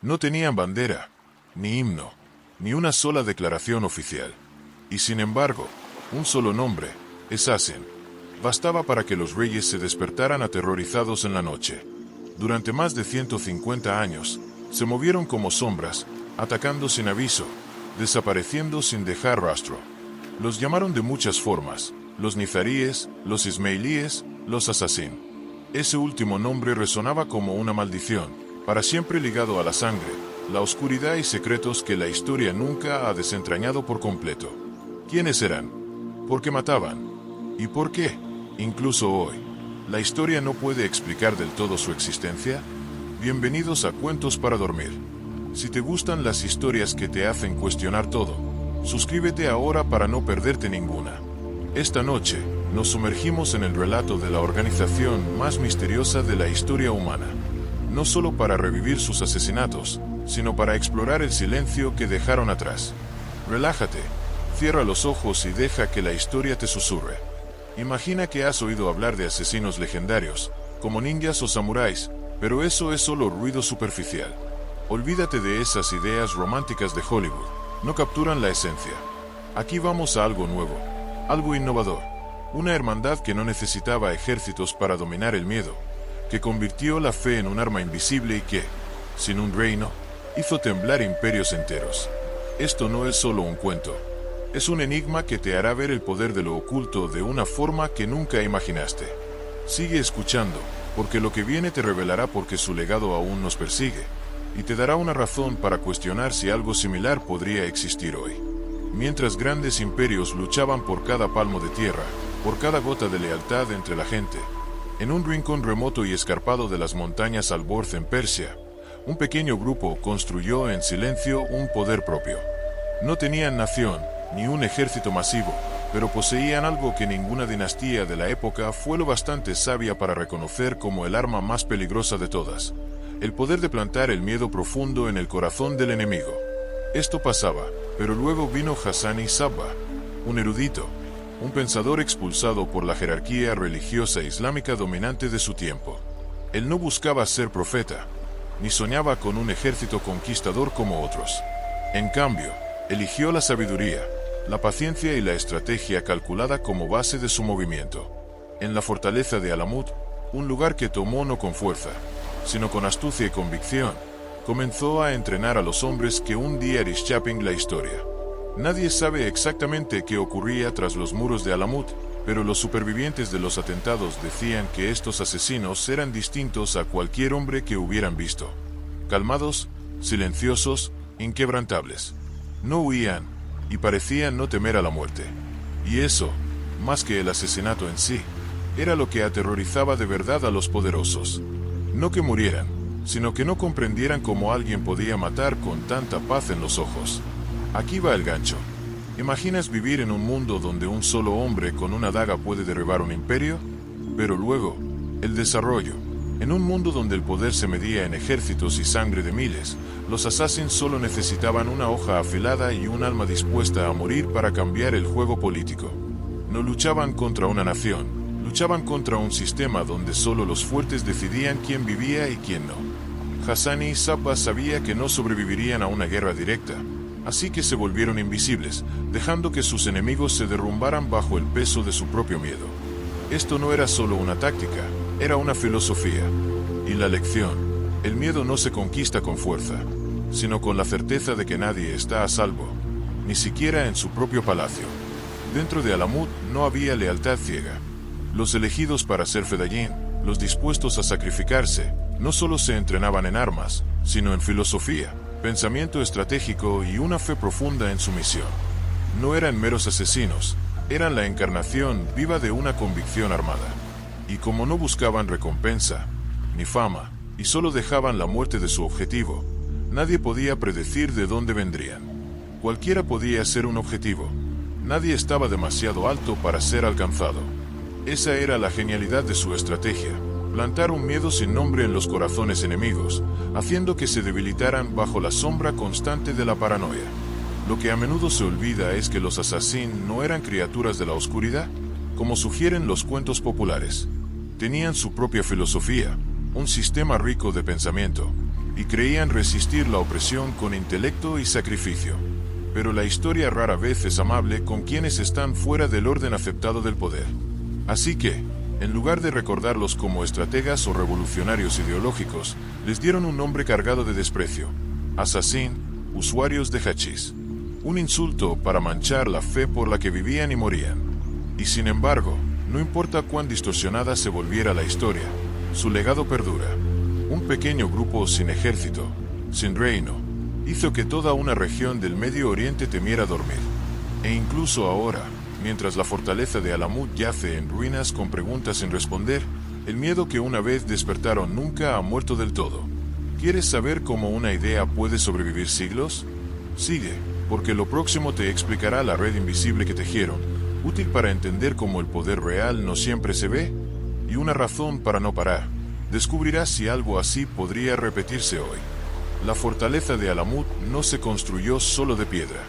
No tenían bandera, ni himno, ni una sola declaración oficial. Y sin embargo, un solo nombre, Assassin, bastaba para que los reyes se despertaran aterrorizados en la noche. Durante más de 150 años, se movieron como sombras, atacando sin aviso, desapareciendo sin dejar rastro. Los llamaron de muchas formas, los nizaríes, los ismailíes, los Assassin. Ese último nombre resonaba como una maldición, para siempre ligado a la sangre, la oscuridad y secretos que la historia nunca ha desentrañado por completo. ¿Quiénes eran? ¿Por qué mataban? ¿Y por qué? Incluso hoy, ¿la historia no puede explicar del todo su existencia? Bienvenidos a Cuentos para Dormir. Si te gustan las historias que te hacen cuestionar todo, suscríbete ahora para no perderte ninguna. Esta noche, nos sumergimos en el relato de la organización más misteriosa de la historia humana. No solo para revivir sus asesinatos, sino para explorar el silencio que dejaron atrás. Relájate, cierra los ojos y deja que la historia te susurre. Imagina que has oído hablar de asesinos legendarios, como ninjas o samuráis, pero eso es solo ruido superficial. Olvídate de esas ideas románticas de Hollywood, no capturan la esencia. Aquí vamos a algo nuevo, algo innovador, una hermandad que no necesitaba ejércitos para dominar el miedo, que convirtió la fe en un arma invisible y que, sin un reino, hizo temblar imperios enteros. Esto no es solo un cuento. Es un enigma que te hará ver el poder de lo oculto de una forma que nunca imaginaste. Sigue escuchando, porque lo que viene te revelará por qué su legado aún nos persigue, y te dará una razón para cuestionar si algo similar podría existir hoy. Mientras grandes imperios luchaban por cada palmo de tierra, por cada gota de lealtad entre la gente, en un rincón remoto y escarpado de las montañas Alborz en Persia, un pequeño grupo construyó en silencio un poder propio. No tenían nación, ni un ejército masivo, pero poseían algo que ninguna dinastía de la época fue lo bastante sabia para reconocer como el arma más peligrosa de todas: el poder de plantar el miedo profundo en el corazón del enemigo. Esto pasaba, pero luego vino Hassani Sabba, un erudito, un pensador expulsado por la jerarquía religiosa islámica dominante de su tiempo. Él no buscaba ser profeta, ni soñaba con un ejército conquistador como otros. En cambio, eligió la sabiduría, la paciencia y la estrategia calculada como base de su movimiento. En la fortaleza de Alamut, un lugar que tomó no con fuerza, sino con astucia y convicción, comenzó a entrenar a los hombres que un día harían la historia. Nadie sabe exactamente qué ocurría tras los muros de Alamut, pero los supervivientes de los atentados decían que estos asesinos eran distintos a cualquier hombre que hubieran visto. Calmados, silenciosos, inquebrantables. No huían, y parecían no temer a la muerte. Y eso, más que el asesinato en sí, era lo que aterrorizaba de verdad a los poderosos. No que murieran, sino que no comprendieran cómo alguien podía matar con tanta paz en los ojos. Aquí va el gancho. ¿Imaginas vivir en un mundo donde un solo hombre con una daga puede derribar un imperio? Pero luego, el desarrollo. En un mundo donde el poder se medía en ejércitos y sangre de miles, los Assassins solo necesitaban una hoja afilada y un alma dispuesta a morir para cambiar el juego político. No luchaban contra una nación, luchaban contra un sistema donde solo los fuertes decidían quién vivía y quién no. Hassani Sabba sabía que no sobrevivirían a una guerra directa, así que se volvieron invisibles, dejando que sus enemigos se derrumbaran bajo el peso de su propio miedo. Esto no era solo una táctica, era una filosofía. Y la lección: el miedo no se conquista con fuerza, sino con la certeza de que nadie está a salvo, ni siquiera en su propio palacio. Dentro de Alamut no había lealtad ciega. Los elegidos para ser Fedayeen, los dispuestos a sacrificarse, no solo se entrenaban en armas, sino en filosofía, pensamiento estratégico y una fe profunda en su misión. No eran meros asesinos, eran la encarnación viva de una convicción armada. Y como no buscaban recompensa, ni fama, y solo dejaban la muerte de su objetivo, nadie podía predecir de dónde vendrían. Cualquiera podía ser un objetivo. Nadie estaba demasiado alto para ser alcanzado. Esa era la genialidad de su estrategia: plantar un miedo sin nombre en los corazones enemigos, haciendo que se debilitaran bajo la sombra constante de la paranoia. Lo que a menudo se olvida es que los Assassin no eran criaturas de la oscuridad, como sugieren los cuentos populares. Tenían su propia filosofía, un sistema rico de pensamiento, y creían resistir la opresión con intelecto y sacrificio. Pero la historia rara vez es amable con quienes están fuera del orden aceptado del poder. Así que, en lugar de recordarlos como estrategas o revolucionarios ideológicos, les dieron un nombre cargado de desprecio: asesín, usuarios de hachís. Un insulto para manchar la fe por la que vivían y morían. Y sin embargo, no importa cuán distorsionada se volviera la historia, su legado perdura. Un pequeño grupo sin ejército, sin reino, hizo que toda una región del Medio Oriente temiera dormir. E incluso ahora, mientras la fortaleza de Alamut yace en ruinas con preguntas sin responder, el miedo que una vez despertaron nunca ha muerto del todo. ¿Quieres saber cómo una idea puede sobrevivir siglos? Sigue, porque lo próximo te explicará la red invisible que tejieron, útil para entender cómo el poder real no siempre se ve, y una razón para no parar. Descubrirás si algo así podría repetirse hoy. La fortaleza de Alamut no se construyó solo de piedra.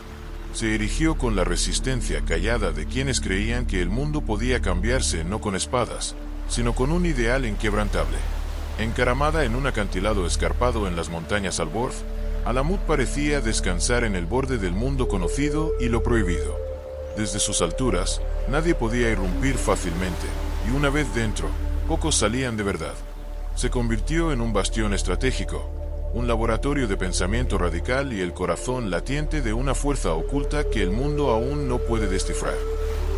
Se erigió con la resistencia callada de quienes creían que el mundo podía cambiarse no con espadas, sino con un ideal inquebrantable. Encaramada en un acantilado escarpado en las montañas Alborz, Alamut parecía descansar en el borde del mundo conocido y lo prohibido. Desde sus alturas, nadie podía irrumpir fácilmente, y una vez dentro, pocos salían de verdad. Se convirtió en un bastión estratégico, un laboratorio de pensamiento radical y el corazón latiente de una fuerza oculta que el mundo aún no puede descifrar.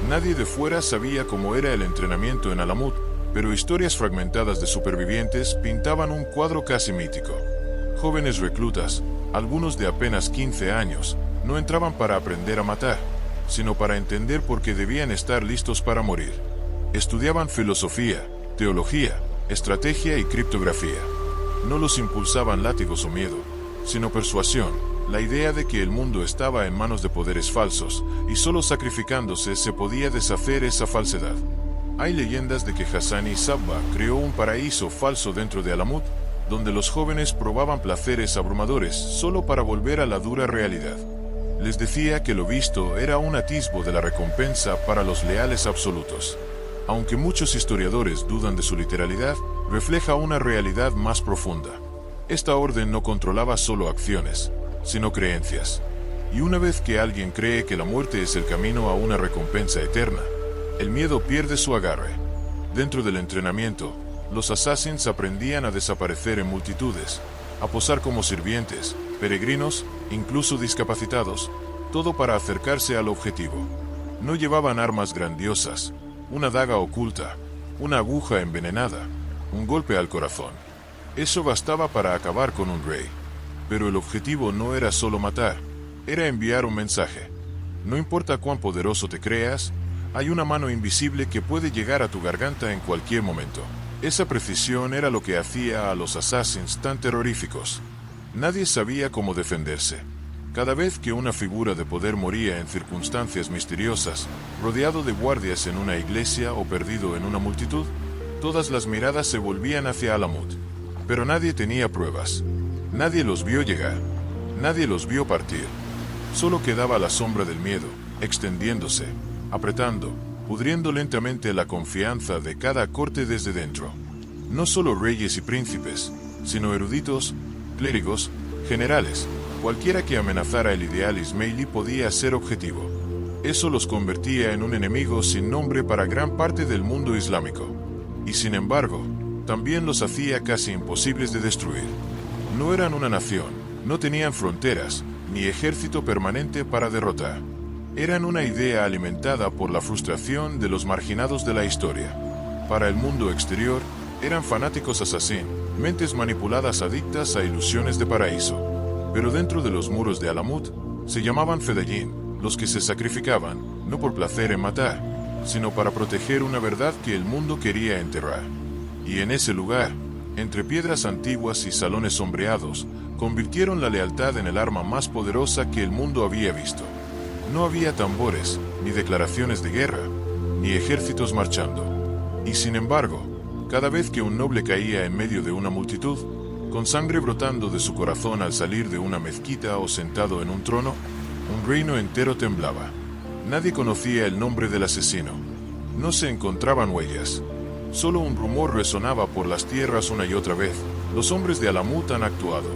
Nadie de fuera sabía cómo era el entrenamiento en Alamut, pero historias fragmentadas de supervivientes pintaban un cuadro casi mítico. Jóvenes reclutas, algunos de apenas 15 años, no entraban para aprender a matar, sino para entender por qué debían estar listos para morir. Estudiaban filosofía, teología, estrategia y criptografía. No los impulsaban látigos o miedo, sino persuasión, la idea de que el mundo estaba en manos de poderes falsos, y solo sacrificándose se podía deshacer esa falsedad. Hay leyendas de que Hassani Sabba creó un paraíso falso dentro de Alamut, donde los jóvenes probaban placeres abrumadores solo para volver a la dura realidad. Les decía que lo visto era un atisbo de la recompensa para los leales absolutos. Aunque muchos historiadores dudan de su literalidad, refleja una realidad más profunda. Esta orden no controlaba solo acciones, sino creencias. Y una vez que alguien cree que la muerte es el camino a una recompensa eterna, el miedo pierde su agarre. Dentro del entrenamiento, los assassins aprendían a desaparecer en multitudes, a posar como sirvientes, peregrinos, incluso discapacitados, todo para acercarse al objetivo. No llevaban armas grandiosas, una daga oculta, una aguja envenenada, un golpe al corazón. Eso bastaba para acabar con un rey. Pero el objetivo no era solo matar, era enviar un mensaje. No importa cuán poderoso te creas, hay una mano invisible que puede llegar a tu garganta en cualquier momento. Esa precisión era lo que hacía a los assassins tan terroríficos. Nadie sabía cómo defenderse. Cada vez que una figura de poder moría en circunstancias misteriosas, rodeado de guardias en una iglesia o perdido en una multitud, todas las miradas se volvían hacia Alamut. Pero nadie tenía pruebas. Nadie los vio llegar. Nadie los vio partir. Solo quedaba la sombra del miedo, extendiéndose, apretando, pudriendo lentamente la confianza de cada corte desde dentro. No solo reyes y príncipes, sino eruditos, clérigos, generales, cualquiera que amenazara el ideal ismailí podía ser objetivo. Eso los convertía en un enemigo sin nombre para gran parte del mundo islámico. Y sin embargo, también los hacía casi imposibles de destruir. No eran una nación, no tenían fronteras, ni ejército permanente para derrotar. Eran una idea alimentada por la frustración de los marginados de la historia. Para el mundo exterior, eran fanáticos asesín, mentes manipuladas adictas a ilusiones de paraíso. Pero dentro de los muros de Alamut, se llamaban Fedayín, los que se sacrificaban, no por placer en matar, sino para proteger una verdad que el mundo quería enterrar. Y en ese lugar, entre piedras antiguas y salones sombreados, convirtieron la lealtad en el arma más poderosa que el mundo había visto. No había tambores, ni declaraciones de guerra, ni ejércitos marchando. Y sin embargo, cada vez que un noble caía en medio de una multitud, con sangre brotando de su corazón al salir de una mezquita o sentado en un trono, un reino entero temblaba. Nadie conocía el nombre del asesino. No se encontraban huellas. Solo un rumor resonaba por las tierras una y otra vez, Los hombres de Alamut han actuado.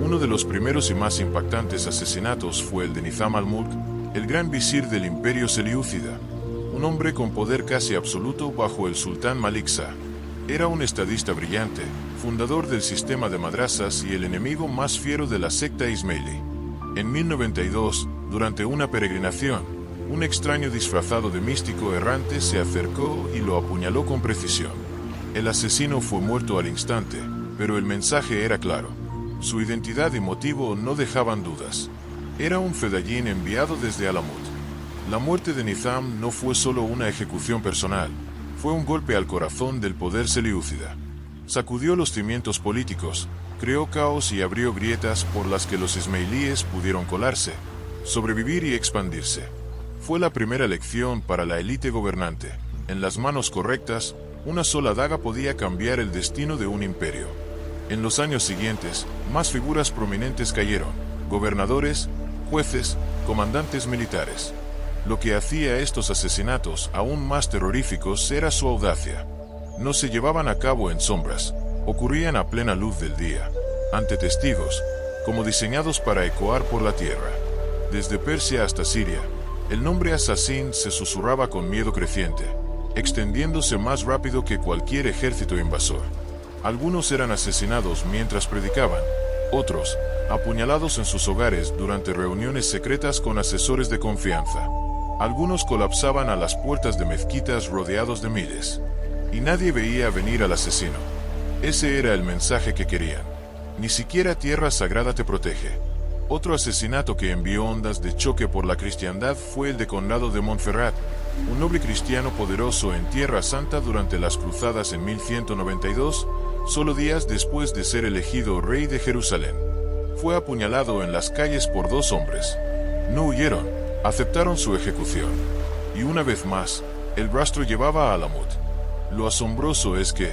Uno de los primeros y más impactantes asesinatos fue el de Nizam al-Mulk, el gran visir del imperio selyúcida, un hombre con poder casi absoluto bajo el sultán Malik Shah. Era un estadista brillante, fundador del sistema de madrasas y el enemigo más fiero de la secta ismailí. En 1092, durante una peregrinación, un extraño disfrazado de místico errante se acercó y lo apuñaló con precisión. El asesino fue muerto al instante, pero el mensaje era claro. Su identidad y motivo no dejaban dudas. Era un fedayín enviado desde Alamut. La muerte de Nizam no fue solo una ejecución personal, fue un golpe al corazón del poder selyúcida. Sacudió los cimientos políticos, creó caos y abrió grietas por las que los ismailíes pudieron colarse, sobrevivir y expandirse. Fue la primera lección para la élite gobernante. En las manos correctas, una sola daga podía cambiar el destino de un imperio. En los años siguientes, más figuras prominentes cayeron: gobernadores, jueces, comandantes militares. Lo que hacía estos asesinatos aún más terroríficos era su audacia. No se llevaban a cabo en sombras, ocurrían a plena luz del día, ante testigos, como diseñados para ecoar por la tierra. Desde Persia hasta Siria, el nombre asesino se susurraba con miedo creciente, extendiéndose más rápido que cualquier ejército invasor. Algunos eran asesinados mientras predicaban, otros, apuñalados en sus hogares durante reuniones secretas con asesores de confianza. Algunos colapsaban a las puertas de mezquitas rodeados de miles. Y nadie veía venir al asesino. Ese era el mensaje que querían. Ni siquiera tierra sagrada te protege. Otro asesinato que envió ondas de choque por la cristiandad fue el de Conrado de Montferrat, un noble cristiano poderoso en Tierra Santa durante las cruzadas en 1192, solo días después de ser elegido rey de Jerusalén. Fue apuñalado en las calles por dos hombres. No huyeron, aceptaron su ejecución. Y una vez más, el rastro llevaba a Alamut. Lo asombroso es que,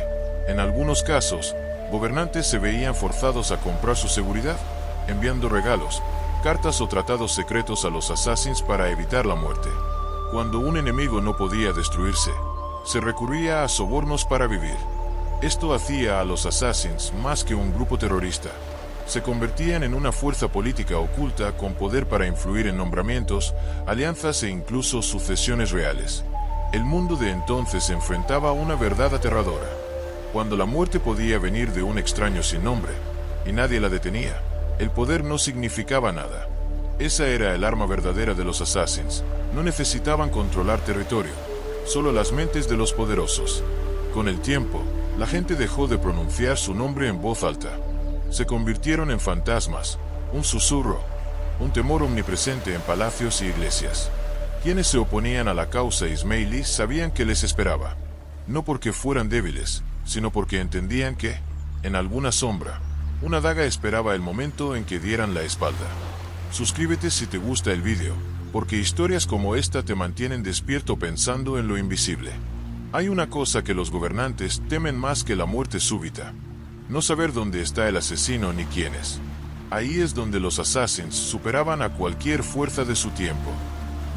en algunos casos, gobernantes se veían forzados a comprar su seguridad, enviando regalos, cartas o tratados secretos a los assassins para evitar la muerte. Cuando un enemigo no podía destruirse, se recurría a sobornos para vivir. Esto hacía a los assassins más que un grupo terrorista. Se convertían en una fuerza política oculta con poder para influir en nombramientos, alianzas e incluso sucesiones reales. El mundo de entonces se enfrentaba a una verdad aterradora. Cuando la muerte podía venir de un extraño sin nombre, y nadie la detenía, el poder no significaba nada. Esa era el arma verdadera de los assassins. No necesitaban controlar territorio, solo las mentes de los poderosos. Con el tiempo, la gente dejó de pronunciar su nombre en voz alta. Se convirtieron en fantasmas, un susurro, un temor omnipresente en palacios y iglesias. Quienes se oponían a la causa ismailí sabían que les esperaba, no porque fueran débiles, sino porque entendían que, en alguna sombra, una daga esperaba el momento en que dieran la espalda. Suscríbete si te gusta el vídeo, porque historias como esta te mantienen despierto pensando en lo invisible. Hay una cosa que los gobernantes temen más que la muerte súbita: no saber dónde está el asesino ni quién es. Ahí es donde los assassins superaban a cualquier fuerza de su tiempo.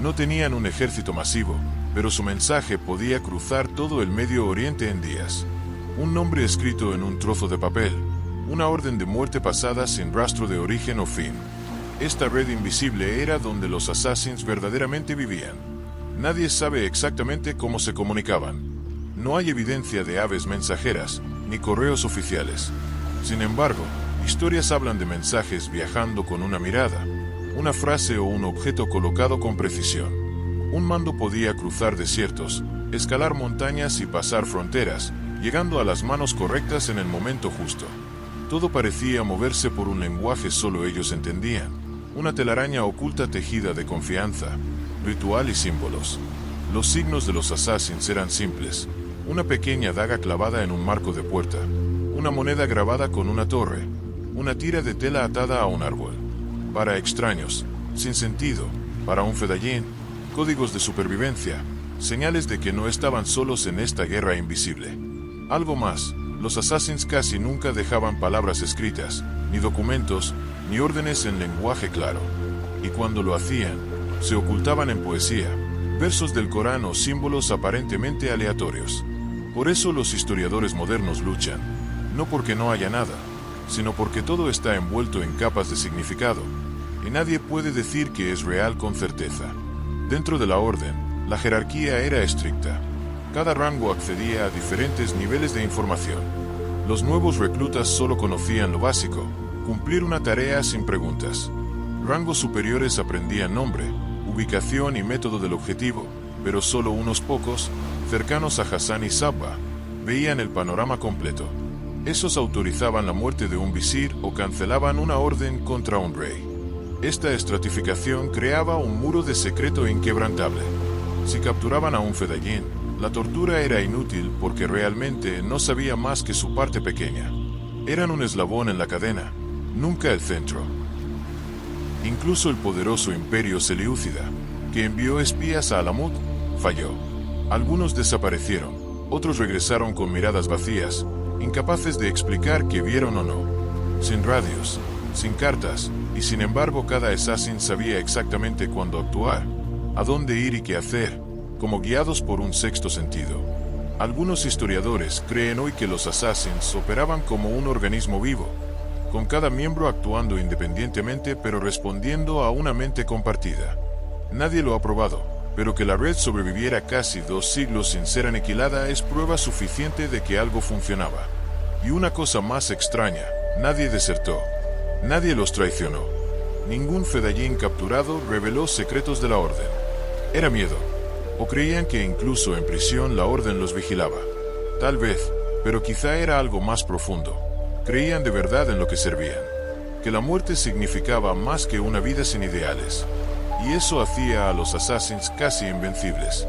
No tenían un ejército masivo, pero su mensaje podía cruzar todo el Medio Oriente en días. Un nombre escrito en un trozo de papel, una orden de muerte pasada sin rastro de origen o fin. Esta red invisible era donde los assassins verdaderamente vivían. Nadie sabe exactamente cómo se comunicaban. No hay evidencia de aves mensajeras, ni correos oficiales. Sin embargo, historias hablan de mensajes viajando con una mirada, una frase o un objeto colocado con precisión. Un mando podía cruzar desiertos, escalar montañas y pasar fronteras, llegando a las manos correctas en el momento justo. Todo parecía moverse por un lenguaje solo ellos entendían, una telaraña oculta tejida de confianza, ritual y símbolos. Los signos de los assassins eran simples: una pequeña daga clavada en un marco de puerta, una moneda grabada con una torre, una tira de tela atada a un árbol. Para extraños, sin sentido; para un fedayín, códigos de supervivencia, señales de que no estaban solos en esta guerra invisible. Algo más, los assassins casi nunca dejaban palabras escritas, ni documentos, ni órdenes en lenguaje claro. Y cuando lo hacían, se ocultaban en poesía, versos del Corán o símbolos aparentemente aleatorios. Por eso los historiadores modernos luchan. no porque no haya nada, sino porque todo está envuelto en capas de significado, y nadie puede decir que es real con certeza. Dentro de la orden, la jerarquía era estricta. Cada rango accedía a diferentes niveles de información. Los nuevos reclutas solo conocían lo básico, cumplir una tarea sin preguntas. Rangos superiores aprendían nombre, ubicación y método del objetivo, pero solo unos pocos, cercanos a Hassan y Sabba, veían el panorama completo. Esos autorizaban la muerte de un visir o cancelaban una orden contra un rey. Esta estratificación creaba un muro de secreto inquebrantable. Si capturaban a un fedayín, la tortura era inútil porque realmente no sabía más que su parte pequeña. Eran un eslabón en la cadena, nunca el centro. Incluso el poderoso imperio Selyúcida, que envió espías a Alamut, falló. Algunos desaparecieron, otros regresaron con miradas vacías, incapaces de explicar qué vieron o no. Sin radios, sin cartas, y sin embargo cada assassin sabía exactamente cuándo actuar, a dónde ir y qué hacer, como guiados por un sexto sentido. Algunos historiadores creen hoy que los assassins operaban como un organismo vivo, con cada miembro actuando independientemente pero respondiendo a una mente compartida. Nadie lo ha probado, pero que la red sobreviviera casi 2 siglos sin ser aniquilada es prueba suficiente de que algo funcionaba. Y una cosa más extraña, nadie desertó. Nadie los traicionó. Ningún fedayín capturado reveló secretos de la orden. Era miedo. O creían que incluso en prisión la orden los vigilaba. Tal vez, pero quizá era algo más profundo. Creían de verdad en lo que servían. Que la muerte significaba más que una vida sin ideales. Y eso hacía a los assassins casi invencibles.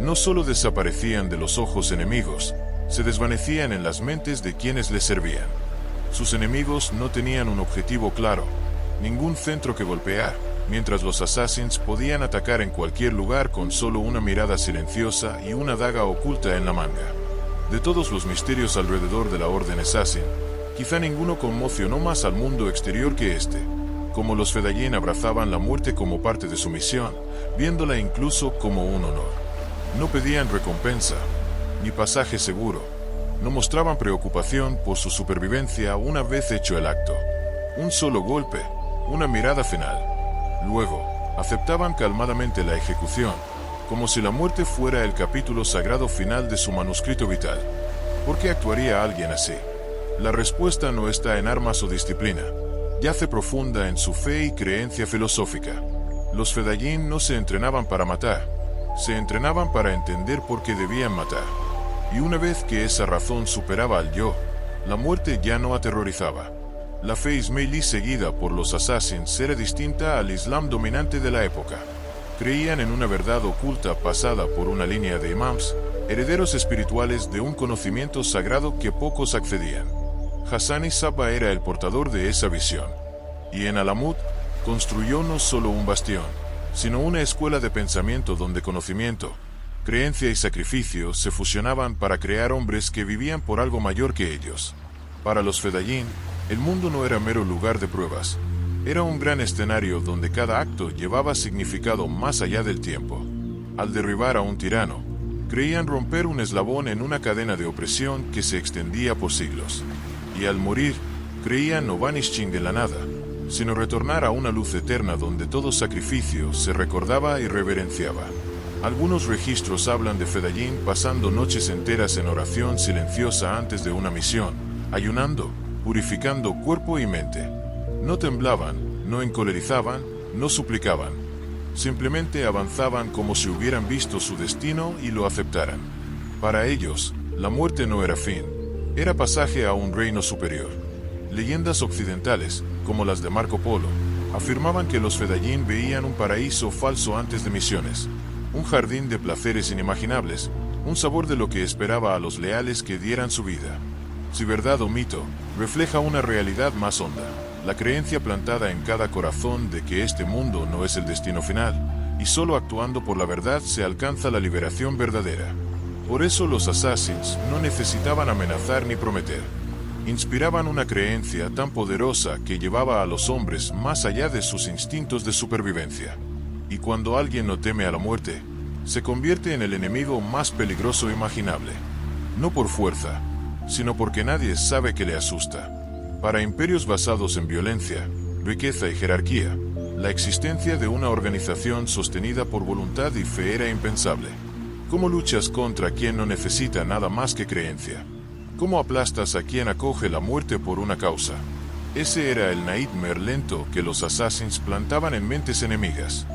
No solo desaparecían de los ojos enemigos, se desvanecían en las mentes de quienes les servían. Sus enemigos no tenían un objetivo claro, ningún centro que golpear, mientras los assassins podían atacar en cualquier lugar con solo una mirada silenciosa y una daga oculta en la manga. De todos los misterios alrededor de la Orden Assassin, quizá ninguno conmocionó más al mundo exterior que este. Como los fedayín abrazaban la muerte como parte de su misión, viéndola incluso como un honor. No pedían recompensa, ni pasaje seguro. No mostraban preocupación por su supervivencia una vez hecho el acto. Un solo golpe, una mirada final. Luego, aceptaban calmadamente la ejecución, como si la muerte fuera el capítulo sagrado final de su manuscrito vital. ¿Por qué actuaría alguien así? La respuesta no está en armas o disciplina. Yace profunda en su fe y creencia filosófica. Los fedayín no se entrenaban para matar, se entrenaban para entender por qué debían matar. Y una vez que esa razón superaba al yo, la muerte ya no aterrorizaba. La fe ismailí seguida por los assassins era distinta al Islam dominante de la época. Creían en una verdad oculta pasada por una línea de imams, herederos espirituales de un conocimiento sagrado que pocos accedían. Hassan y Sabba era el portador de esa visión. Y en Alamut, construyó no solo un bastión, sino una escuela de pensamiento donde conocimiento, creencia y sacrificio se fusionaban para crear hombres que vivían por algo mayor que ellos. Para los fedayín, el mundo no era mero lugar de pruebas. Era un gran escenario donde cada acto llevaba significado más allá del tiempo. Al derribar a un tirano, creían romper un eslabón en una cadena de opresión que se extendía por siglos. Y al morir, creían no vanishing de la nada, sino retornar a una luz eterna donde todo sacrificio se recordaba y reverenciaba. Algunos registros hablan de fedayín pasando noches enteras en oración silenciosa antes de una misión, ayunando, purificando cuerpo y mente. No temblaban, no encolerizaban, no suplicaban. Simplemente avanzaban como si hubieran visto su destino y lo aceptaran. Para ellos, la muerte no era fin, era pasaje a un reino superior. Leyendas occidentales, como las de Marco Polo, afirmaban que los fedayín veían un paraíso falso antes de misiones, un jardín de placeres inimaginables, un sabor de lo que esperaba a los leales que dieran su vida. Si verdad o mito, refleja una realidad más honda, la creencia plantada en cada corazón de que este mundo no es el destino final, y solo actuando por la verdad se alcanza la liberación verdadera. Por eso los assassins no necesitaban amenazar ni prometer. Inspiraban una creencia tan poderosa que llevaba a los hombres más allá de sus instintos de supervivencia. Y cuando alguien no teme a la muerte, se convierte en el enemigo más peligroso imaginable. No por fuerza, sino porque nadie sabe que le asusta. Para imperios basados en violencia, riqueza y jerarquía, la existencia de una organización sostenida por voluntad y fe era impensable. ¿Cómo luchas contra quien no necesita nada más que creencia? ¿Cómo aplastas a quien acoge la muerte por una causa? Ese era el nightmare lento que los assassins plantaban en mentes enemigas.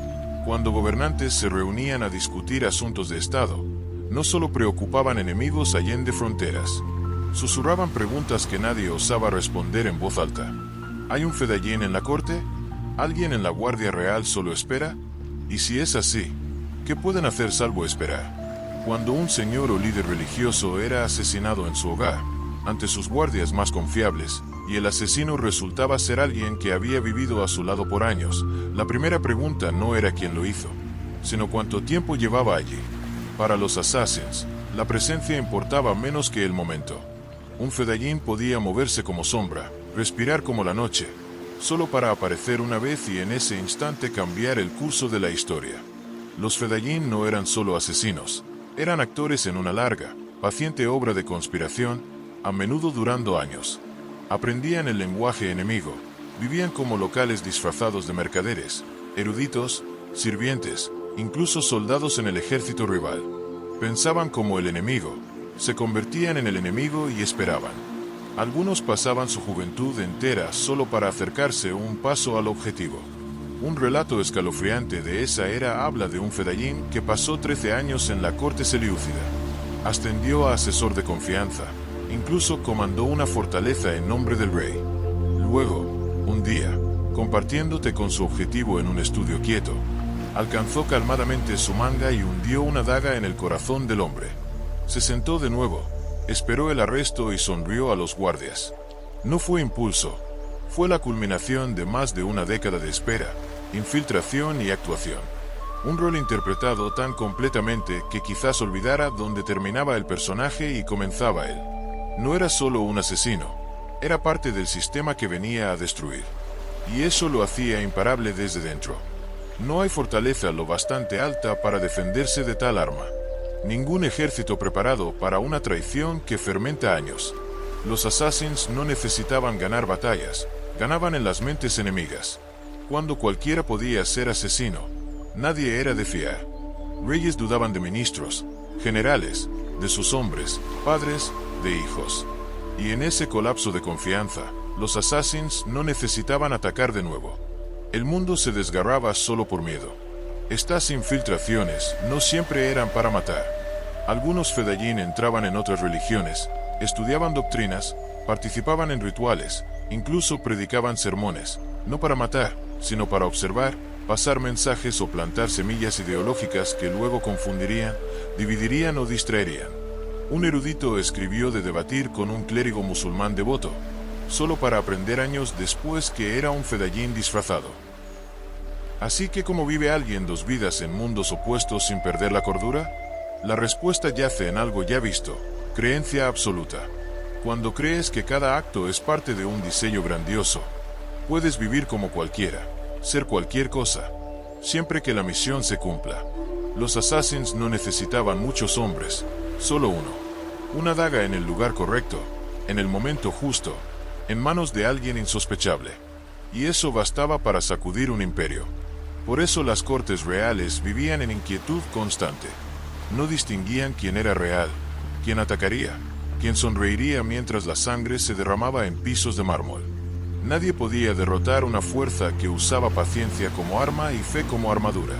Cuando gobernantes se reunían a discutir asuntos de Estado, no solo preocupaban enemigos allende fronteras, susurraban preguntas que nadie osaba responder en voz alta. ¿Hay un fedayín en la corte? ¿Alguien en la Guardia Real solo espera? Y si es así, ¿qué pueden hacer salvo esperar? Cuando un señor o líder religioso era asesinado en su hogar, ante sus guardias más confiables, y el asesino resultaba ser alguien que había vivido a su lado por años, la primera pregunta no era quién lo hizo, sino cuánto tiempo llevaba allí. Para los assassins, la presencia importaba menos que el momento. Un fedayín podía moverse como sombra, respirar como la noche, solo para aparecer una vez y en ese instante cambiar el curso de la historia. Los fedayín no eran solo asesinos, eran actores en una larga, paciente obra de conspiración, a menudo durando años. Aprendían el lenguaje enemigo, vivían como locales disfrazados de mercaderes, eruditos, sirvientes, incluso soldados en el ejército rival. Pensaban como el enemigo, se convertían en el enemigo y esperaban. Algunos pasaban su juventud entera solo para acercarse un paso al objetivo. Un relato escalofriante de esa era habla de un fedayín que pasó 13 años en la corte selyúcida. Ascendió a asesor de confianza, incluso comandó una fortaleza en nombre del rey. Luego, un día, compartiéndote con su objetivo en un estudio quieto, alcanzó calmadamente su manga y hundió una daga en el corazón del hombre. Se sentó de nuevo, esperó el arresto y sonrió a los guardias. No fue impulso, fue la culminación de más de una década de espera, infiltración y actuación. Un rol interpretado tan completamente que quizás olvidara dónde terminaba el personaje y comenzaba él. No era solo un asesino, era parte del sistema que venía a destruir. Y eso lo hacía imparable desde dentro. No hay fortaleza lo bastante alta para defenderse de tal arma. Ningún ejército preparado para una traición que fermenta años. Los assassins no necesitaban ganar batallas, ganaban en las mentes enemigas. Cuando cualquiera podía ser asesino, nadie era de fiar. Reyes dudaban de ministros, generales, de sus hombres, padres, de hijos. Y en ese colapso de confianza, los assassins no necesitaban atacar de nuevo. El mundo se desgarraba solo por miedo. Estas infiltraciones no siempre eran para matar. Algunos fedayín entraban en otras religiones, estudiaban doctrinas, participaban en rituales, incluso predicaban sermones, no para matar, sino para observar, pasar mensajes o plantar semillas ideológicas que luego confundirían, dividirían o distraerían. Un erudito escribió de debatir con un clérigo musulmán devoto, solo para aprender años después que era un fedayín disfrazado. Así que ¿cómo vive alguien dos vidas en mundos opuestos sin perder la cordura? La respuesta yace en algo ya visto, creencia absoluta. Cuando crees que cada acto es parte de un diseño grandioso, puedes vivir como cualquiera, ser cualquier cosa, siempre que la misión se cumpla. Los assassins no necesitaban muchos hombres, solo uno. Una daga en el lugar correcto, en el momento justo, en manos de alguien insospechable. Y eso bastaba para sacudir un imperio. Por eso las cortes reales vivían en inquietud constante. No distinguían quién era real, quién atacaría, quién sonreiría mientras la sangre se derramaba en pisos de mármol. Nadie podía derrotar una fuerza que usaba paciencia como arma y fe como armadura.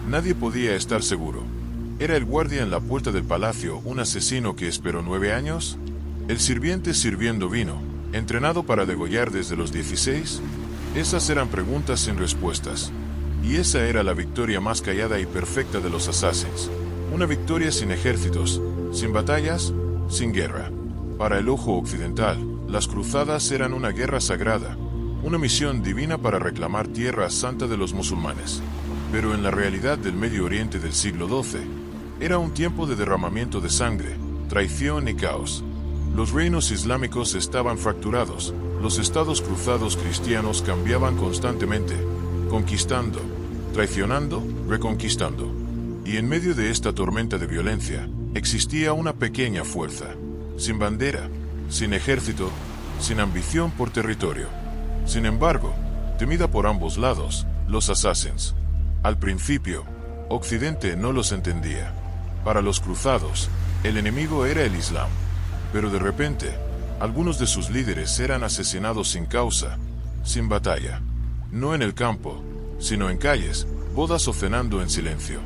Nadie podía estar seguro. ¿Era el guardia en la puerta del palacio un asesino que esperó 9 años? ¿El sirviente sirviendo vino, entrenado para degollar desde los 16? Esas eran preguntas sin respuestas. Y esa era la victoria más callada y perfecta de los assassins. Una victoria sin ejércitos, sin batallas, sin guerra. Para el ojo occidental, las cruzadas eran una guerra sagrada, una misión divina para reclamar tierra santa de los musulmanes. Pero en la realidad del Medio Oriente del siglo XII, era un tiempo de derramamiento de sangre, traición y caos. Los reinos islámicos estaban fracturados, los estados cruzados cristianos cambiaban constantemente, conquistando, traicionando, reconquistando. Y en medio de esta tormenta de violencia, existía una pequeña fuerza, sin bandera, sin ejército, sin ambición por territorio. Sin embargo, temida por ambos lados, los Assassins. Al principio, Occidente no los entendía. Para los cruzados, el enemigo era el Islam. Pero de repente, algunos de sus líderes eran asesinados sin causa, sin batalla. No en el campo, sino en calles, bodas o cenando en silencio.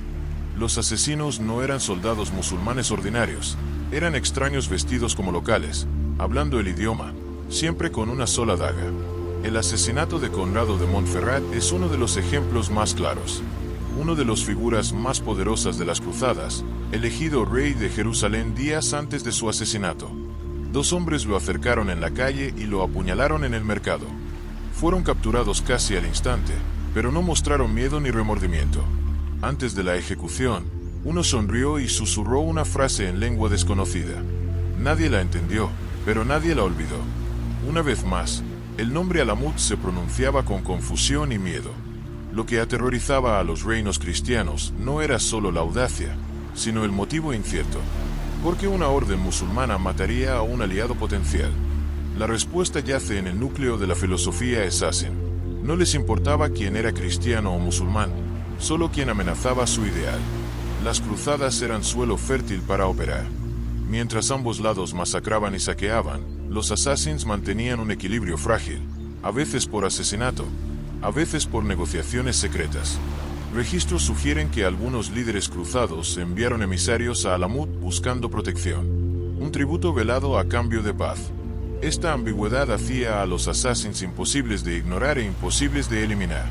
Los asesinos no eran soldados musulmanes ordinarios, eran extraños vestidos como locales, hablando el idioma, siempre con una sola daga. El asesinato de Conrado de Montferrat es uno de los ejemplos más claros. Uno de las figuras más poderosas de las cruzadas, elegido rey de Jerusalén días antes de su asesinato. Dos hombres lo acercaron en la calle y lo apuñalaron en el mercado. Fueron capturados casi al instante, pero no mostraron miedo ni remordimiento. Antes de la ejecución, uno sonrió y susurró una frase en lengua desconocida. Nadie la entendió, pero nadie la olvidó. Una vez más, el nombre Alamut se pronunciaba con confusión y miedo. Lo que aterrorizaba a los reinos cristianos no era solo la audacia, sino el motivo incierto. ¿Por qué una orden musulmana mataría a un aliado potencial? La respuesta yace en el núcleo de la filosofía Assassin. No les importaba quién era cristiano o musulmán, solo quien amenazaba su ideal. Las cruzadas eran suelo fértil para operar. Mientras ambos lados masacraban y saqueaban, los Assassins mantenían un equilibrio frágil, a veces por asesinato, a veces por negociaciones secretas. Registros sugieren que algunos líderes cruzados enviaron emisarios a Alamut buscando protección, un tributo velado a cambio de paz. Esta ambigüedad hacía a los Assassins imposibles de ignorar e imposibles de eliminar.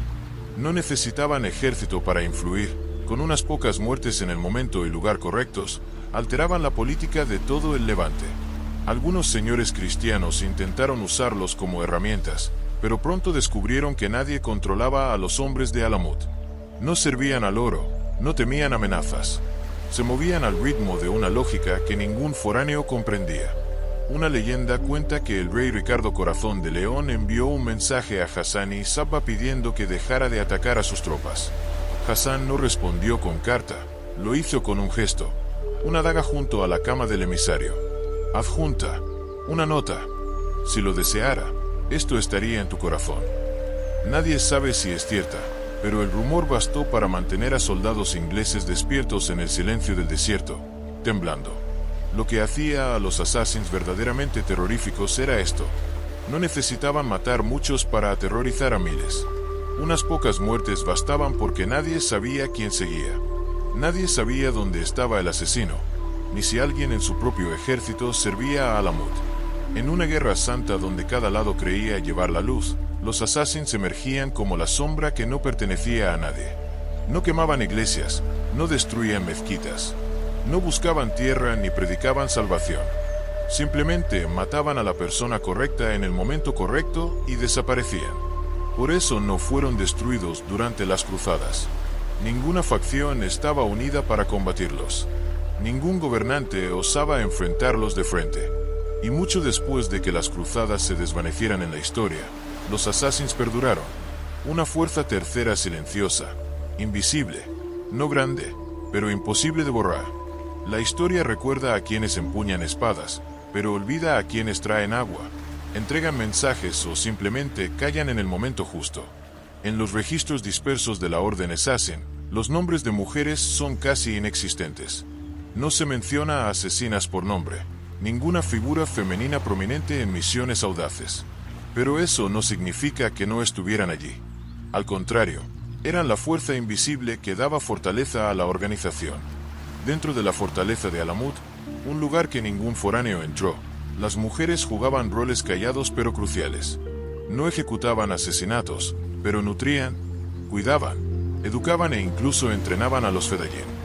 No necesitaban ejército para influir, con unas pocas muertes en el momento y lugar correctos, alteraban la política de todo el Levante. Algunos señores cristianos intentaron usarlos como herramientas, pero pronto descubrieron que nadie controlaba a los hombres de Alamut. No servían al oro, no temían amenazas. Se movían al ritmo de una lógica que ningún foráneo comprendía. Una leyenda cuenta que el rey Ricardo Corazón de León envió un mensaje a Hassan y Sabba pidiendo que dejara de atacar a sus tropas. Hassan no respondió con carta, lo hizo con un gesto. Una daga junto a la cama del emisario. Adjunta, una nota. Si lo deseara, esto estaría en tu corazón. Nadie sabe si es cierta, pero el rumor bastó para mantener a soldados ingleses despiertos en el silencio del desierto, temblando. Lo que hacía a los Assassins verdaderamente terroríficos era esto. No necesitaban matar muchos para aterrorizar a miles. Unas pocas muertes bastaban porque nadie sabía quién seguía. Nadie sabía dónde estaba el asesino, ni si alguien en su propio ejército servía a Alamut. En una guerra santa donde cada lado creía llevar la luz, los Assassins emergían como la sombra que no pertenecía a nadie. No quemaban iglesias, no destruían mezquitas, no buscaban tierra ni predicaban salvación. Simplemente mataban a la persona correcta en el momento correcto y desaparecían. Por eso no fueron destruidos durante las cruzadas. Ninguna facción estaba unida para combatirlos. Ningún gobernante osaba enfrentarlos de frente. Y mucho después de que las cruzadas se desvanecieran en la historia, los Assassins perduraron. Una fuerza tercera silenciosa, invisible, no grande, pero imposible de borrar. La historia recuerda a quienes empuñan espadas, pero olvida a quienes traen agua, entregan mensajes o simplemente callan en el momento justo. En los registros dispersos de la Orden Assassin, los nombres de mujeres son casi inexistentes. No se menciona a asesinas por nombre, ninguna figura femenina prominente en misiones audaces. Pero eso no significa que no estuvieran allí. Al contrario, eran la fuerza invisible que daba fortaleza a la organización. Dentro de la fortaleza de Alamut, un lugar que ningún foráneo entró, las mujeres jugaban roles callados pero cruciales. No ejecutaban asesinatos, pero nutrían, cuidaban, educaban e incluso entrenaban a los Fedayeen.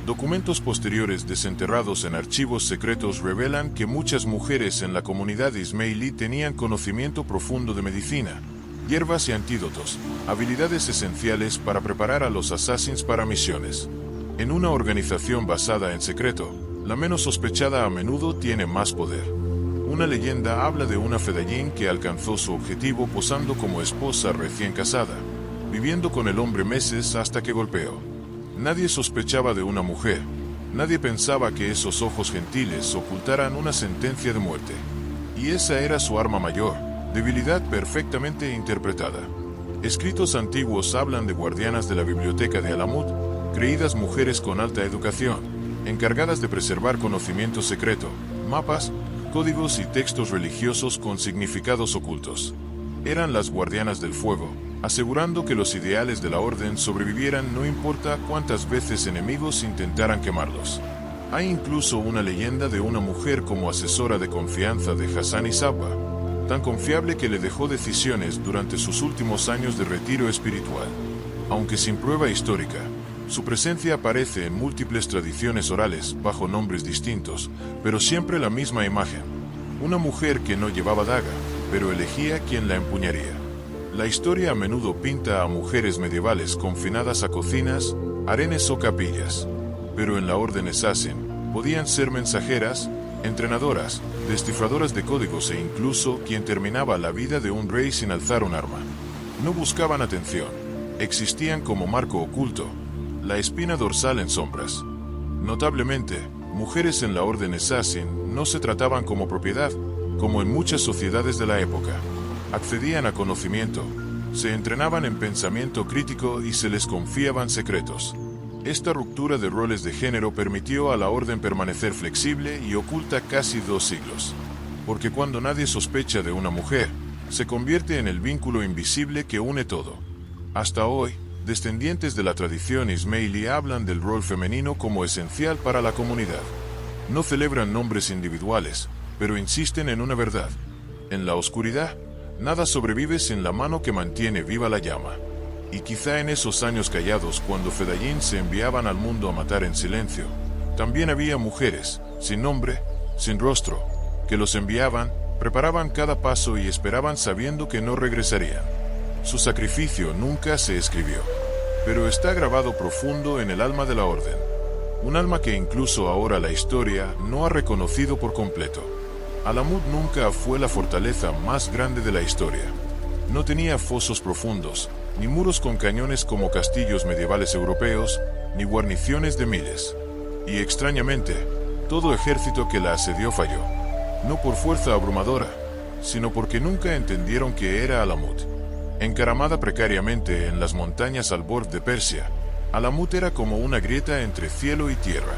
Documentos posteriores desenterrados en archivos secretos revelan que muchas mujeres en la comunidad ismailí tenían conocimiento profundo de medicina, hierbas y antídotos, habilidades esenciales para preparar a los Assassins para misiones. En una organización basada en secreto, la menos sospechada a menudo tiene más poder. Una leyenda habla de una Fedayeen que alcanzó su objetivo posando como esposa recién casada, viviendo con el hombre meses hasta que golpeó. Nadie sospechaba de una mujer, nadie pensaba que esos ojos gentiles ocultaran una sentencia de muerte. Y esa era su arma mayor, debilidad perfectamente interpretada. Escritos antiguos hablan de guardianas de la biblioteca de Alamut, creídas mujeres con alta educación, encargadas de preservar conocimiento secreto, mapas, códigos y textos religiosos con significados ocultos. Eran las guardianas del fuego, asegurando que los ideales de la orden sobrevivieran no importa cuántas veces enemigos intentaran quemarlos. Hay incluso una leyenda de una mujer como asesora de confianza de Hassan y Sabba, tan confiable que le dejó decisiones durante sus últimos años de retiro espiritual. Aunque sin prueba histórica, su presencia aparece en múltiples tradiciones orales bajo nombres distintos, pero siempre la misma imagen. Una mujer que no llevaba daga, pero elegía quién la empuñaría. La historia a menudo pinta a mujeres medievales confinadas a cocinas, harenes o capillas. Pero en la Orden Assassin podían ser mensajeras, entrenadoras, descifradoras de códigos e incluso quien terminaba la vida de un rey sin alzar un arma. No buscaban atención, existían como marco oculto, la espina dorsal en sombras. Notablemente, mujeres en la Orden Assassin no se trataban como propiedad, como en muchas sociedades de la época. Accedían a conocimiento, se entrenaban en pensamiento crítico y se les confiaban secretos. Esta ruptura de roles de género permitió a la orden permanecer flexible y oculta casi 2 siglos. Porque cuando nadie sospecha de una mujer, se convierte en el vínculo invisible que une todo. Hasta hoy, descendientes de la tradición ismailí hablan del rol femenino como esencial para la comunidad. No celebran nombres individuales, pero insisten en una verdad. En la oscuridad, nada sobrevive sin la mano que mantiene viva la llama. Y quizá en esos años callados cuando Fedayeen se enviaban al mundo a matar en silencio, también había mujeres, sin nombre, sin rostro, que los enviaban, preparaban cada paso y esperaban sabiendo que no regresarían. Su sacrificio nunca se escribió, pero está grabado profundo en el alma de la orden. Un alma que incluso ahora la historia no ha reconocido por completo. Alamut nunca fue la fortaleza más grande de la historia. No tenía fosos profundos, ni muros con cañones como castillos medievales europeos, ni guarniciones de miles. Y extrañamente, todo ejército que la asedió falló. No por fuerza abrumadora, sino porque nunca entendieron que era Alamut. Encaramada precariamente en las montañas al borde de Persia, Alamut era como una grieta entre cielo y tierra.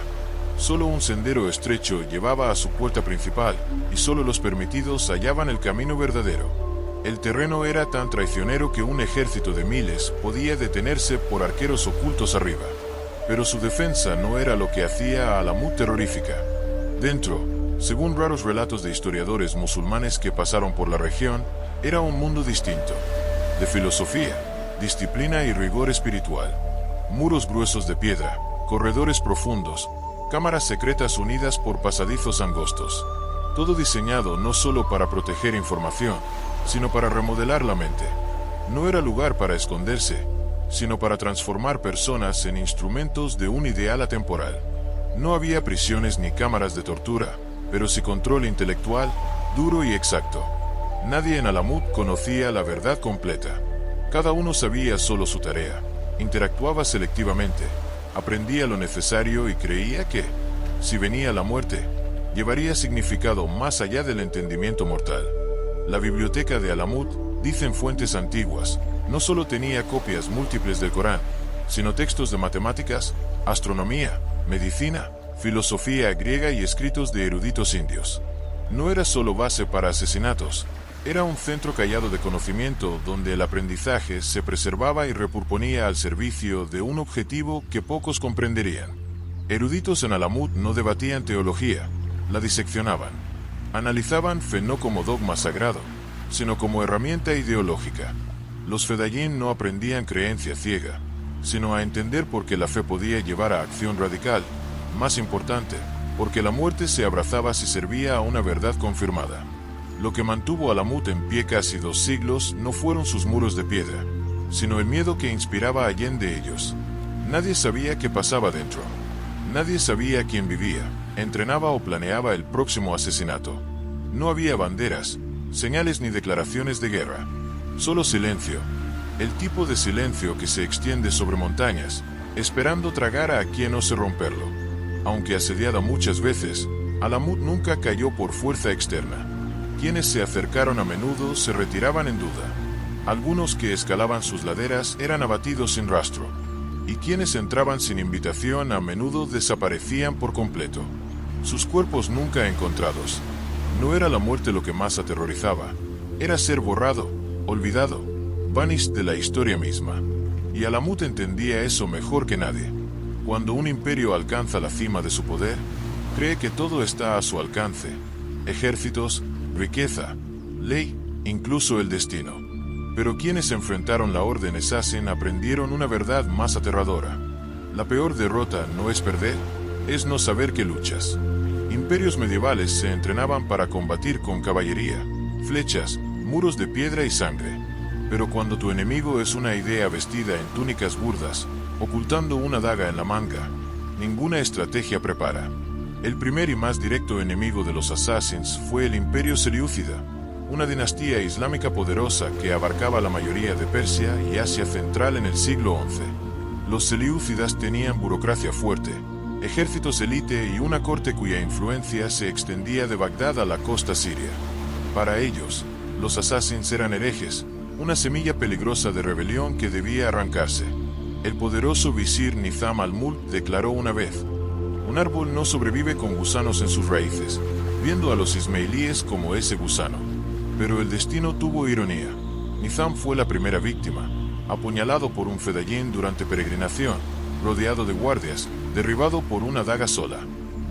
Solo un sendero estrecho llevaba a su puerta principal, y solo los permitidos hallaban el camino verdadero. El terreno era tan traicionero que un ejército de miles podía detenerse por arqueros ocultos arriba. Pero su defensa no era lo que hacía a Alamut terrorífica. Dentro, según raros relatos de historiadores musulmanes que pasaron por la región, era un mundo distinto, de filosofía, disciplina y rigor espiritual. Muros gruesos de piedra, corredores profundos, cámaras secretas unidas por pasadizos angostos. Todo diseñado no solo para proteger información, sino para remodelar la mente. No era lugar para esconderse, sino para transformar personas en instrumentos de un ideal atemporal. No había prisiones ni cámaras de tortura, pero sí control intelectual, duro y exacto. Nadie en Alamut conocía la verdad completa. Cada uno sabía solo su tarea, interactuaba selectivamente, aprendía lo necesario y creía que, si venía la muerte, llevaría significado más allá del entendimiento mortal. La biblioteca de Alamut, dicen fuentes antiguas, no solo tenía copias múltiples del Corán, sino textos de matemáticas, astronomía, medicina, filosofía griega y escritos de eruditos indios. No era solo base para asesinatos, era un centro callado de conocimiento donde el aprendizaje se preservaba y repurponía al servicio de un objetivo que pocos comprenderían. Eruditos en Alamut no debatían teología, la diseccionaban. Analizaban fe no como dogma sagrado, sino como herramienta ideológica. Los Fedayeen no aprendían creencia ciega, sino a entender por qué la fe podía llevar a acción radical, más importante, porque la muerte se abrazaba si servía a una verdad confirmada. Lo que mantuvo a Alamut en pie casi 2 siglos no fueron sus muros de piedra, sino el miedo que inspiraba allende ellos. Nadie sabía qué pasaba dentro. Nadie sabía quién vivía, entrenaba o planeaba el próximo asesinato. No había banderas, señales ni declaraciones de guerra. Solo silencio. El tipo de silencio que se extiende sobre montañas, esperando tragar a quien ose romperlo. Aunque asediada muchas veces, Alamut nunca cayó por fuerza externa. Quienes se acercaron a menudo se retiraban en duda. Algunos que escalaban sus laderas eran abatidos sin rastro, y quienes entraban sin invitación a menudo desaparecían por completo. Sus cuerpos nunca encontrados. No era la muerte lo que más aterrorizaba, era ser borrado, olvidado, vanished de la historia misma. Y Alamut entendía eso mejor que nadie. Cuando un imperio alcanza la cima de su poder, cree que todo está a su alcance: ejércitos, riqueza, ley, incluso el destino. Pero quienes enfrentaron la Orden Assassin aprendieron una verdad más aterradora. La peor derrota no es perder, es no saber que luchas. Imperios medievales se entrenaban para combatir con caballería, flechas, muros de piedra y sangre. Pero cuando tu enemigo es una idea vestida en túnicas burdas, ocultando una daga en la manga, ninguna estrategia prepara. El primer y más directo enemigo de los Assassins fue el Imperio Selyúcida, una dinastía islámica poderosa que abarcaba la mayoría de Persia y Asia Central en el siglo XI. Los selyúcidas tenían burocracia fuerte, ejércitos élite y una corte cuya influencia se extendía de Bagdad a la costa siria. Para ellos, los Assassins eran herejes, una semilla peligrosa de rebelión que debía arrancarse. El poderoso visir Nizam al-Mulk declaró una vez: un árbol no sobrevive con gusanos en sus raíces, viendo a los ismailíes como ese gusano. Pero el destino tuvo ironía. Nizam fue la primera víctima, apuñalado por un fedayín durante peregrinación, rodeado de guardias, derribado por una daga sola.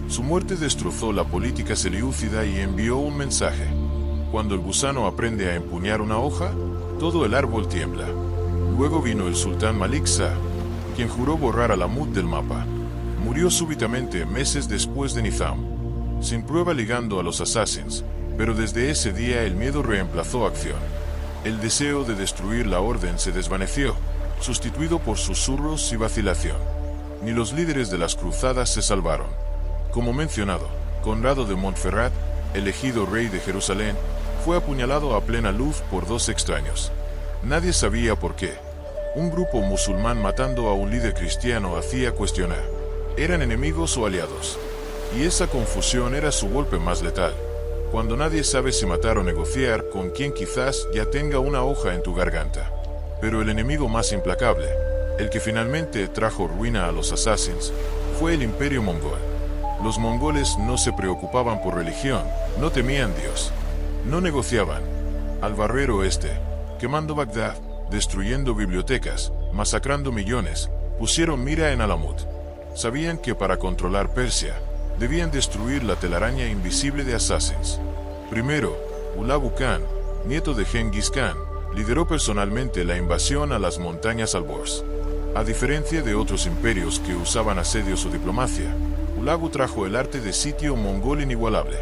Su muerte destrozó la política selyúcida y envió un mensaje: cuando el gusano aprende a empuñar una hoja, todo el árbol tiembla. Luego vino el sultán Malik Shah, quien juró borrar a Alamut del mapa. Murió súbitamente meses después de Nizam, sin prueba ligando a los Assassins, pero desde ese día el miedo reemplazó acción. El deseo de destruir la orden se desvaneció, sustituido por susurros y vacilación. Ni los líderes de las cruzadas se salvaron. Como mencionado, Conrado de Montferrat, elegido rey de Jerusalén, fue apuñalado a plena luz por dos extraños. Nadie sabía por qué. Un grupo musulmán matando a un líder cristiano hacía cuestionar: ¿eran enemigos o aliados? Y esa confusión era su golpe más letal. Cuando nadie sabe si matar o negociar con quien quizás ya tenga una hoja en tu garganta. Pero el enemigo más implacable, el que finalmente trajo ruina a los Assassins, fue el Imperio Mongol. Los mongoles no se preocupaban por religión, no temían Dios, no negociaban. Al barrer oeste, quemando Bagdad, destruyendo bibliotecas, masacrando millones, pusieron mira en Alamut. Sabían que para controlar Persia, debían destruir la telaraña invisible de Assassins. Primero, Hulagu Khan, nieto de Genghis Khan, lideró personalmente la invasión a las montañas Alborz. A diferencia de otros imperios que usaban asedios o diplomacia, Hulagu trajo el arte de sitio mongol inigualable.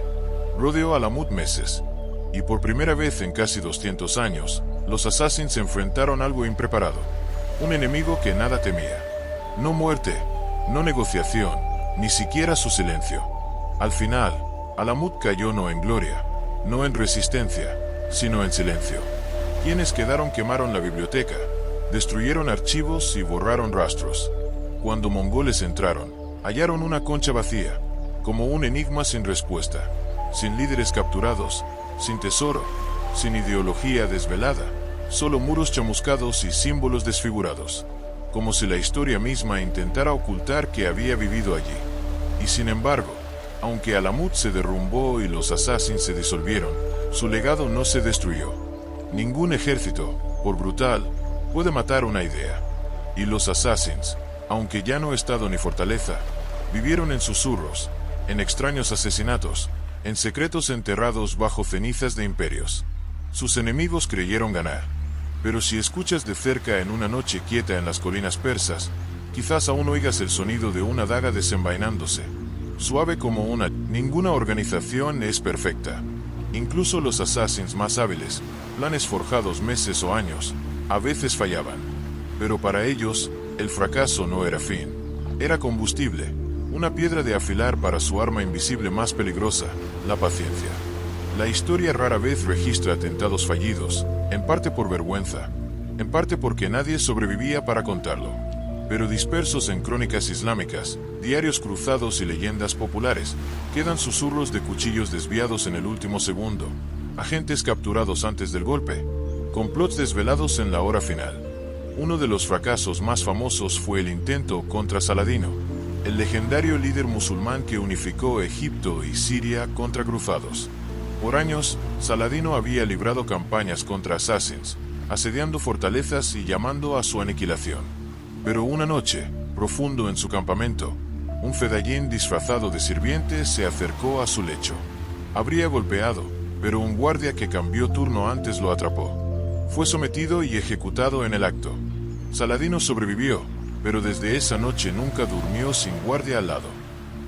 Rodeó a Alamut meses, y por primera vez en casi 200 años, los Assassins enfrentaron algo impreparado. Un enemigo que nada temía. No muerte, no negociación, ni siquiera su silencio. Al final, Alamut cayó no en gloria, no en resistencia, sino en silencio. Quienes quedaron quemaron la biblioteca, destruyeron archivos y borraron rastros. Cuando mongoles entraron, hallaron una concha vacía, como un enigma sin respuesta, sin líderes capturados, sin tesoro, sin ideología desvelada, solo muros chamuscados y símbolos desfigurados, como si la historia misma intentara ocultar que había vivido allí. Y sin embargo, aunque Alamut se derrumbó y los Assassins se disolvieron, su legado no se destruyó. Ningún ejército, por brutal, puede matar una idea. Y los Assassins, aunque ya no estado ni fortaleza, vivieron en susurros, en extraños asesinatos, en secretos enterrados bajo cenizas de imperios. Sus enemigos creyeron ganar. Pero si escuchas de cerca en una noche quieta en las colinas persas, quizás aún oigas el sonido de una daga desenvainándose, suave como una. Ninguna organización es perfecta. Incluso los Assassins más hábiles, planes forjados meses o años, a veces fallaban. Pero para ellos, el fracaso no era fin. Era combustible, una piedra de afilar para su arma invisible más peligrosa, la paciencia. La historia rara vez registra atentados fallidos, en parte por vergüenza, en parte porque nadie sobrevivía para contarlo. Pero dispersos en crónicas islámicas, diarios cruzados y leyendas populares, quedan susurros de cuchillos desviados en el último segundo, agentes capturados antes del golpe, complots desvelados en la hora final. Uno de los fracasos más famosos fue el intento contra Saladino, el legendario líder musulmán que unificó Egipto y Siria contra cruzados. Por años, Saladino había librado campañas contra assassins, asediando fortalezas y llamando a su aniquilación. Pero una noche, profundo en su campamento, un fedayín disfrazado de sirviente se acercó a su lecho. Habría golpeado, pero un guardia que cambió turno antes lo atrapó. Fue sometido y ejecutado en el acto. Saladino sobrevivió, pero desde esa noche nunca durmió sin guardia al lado.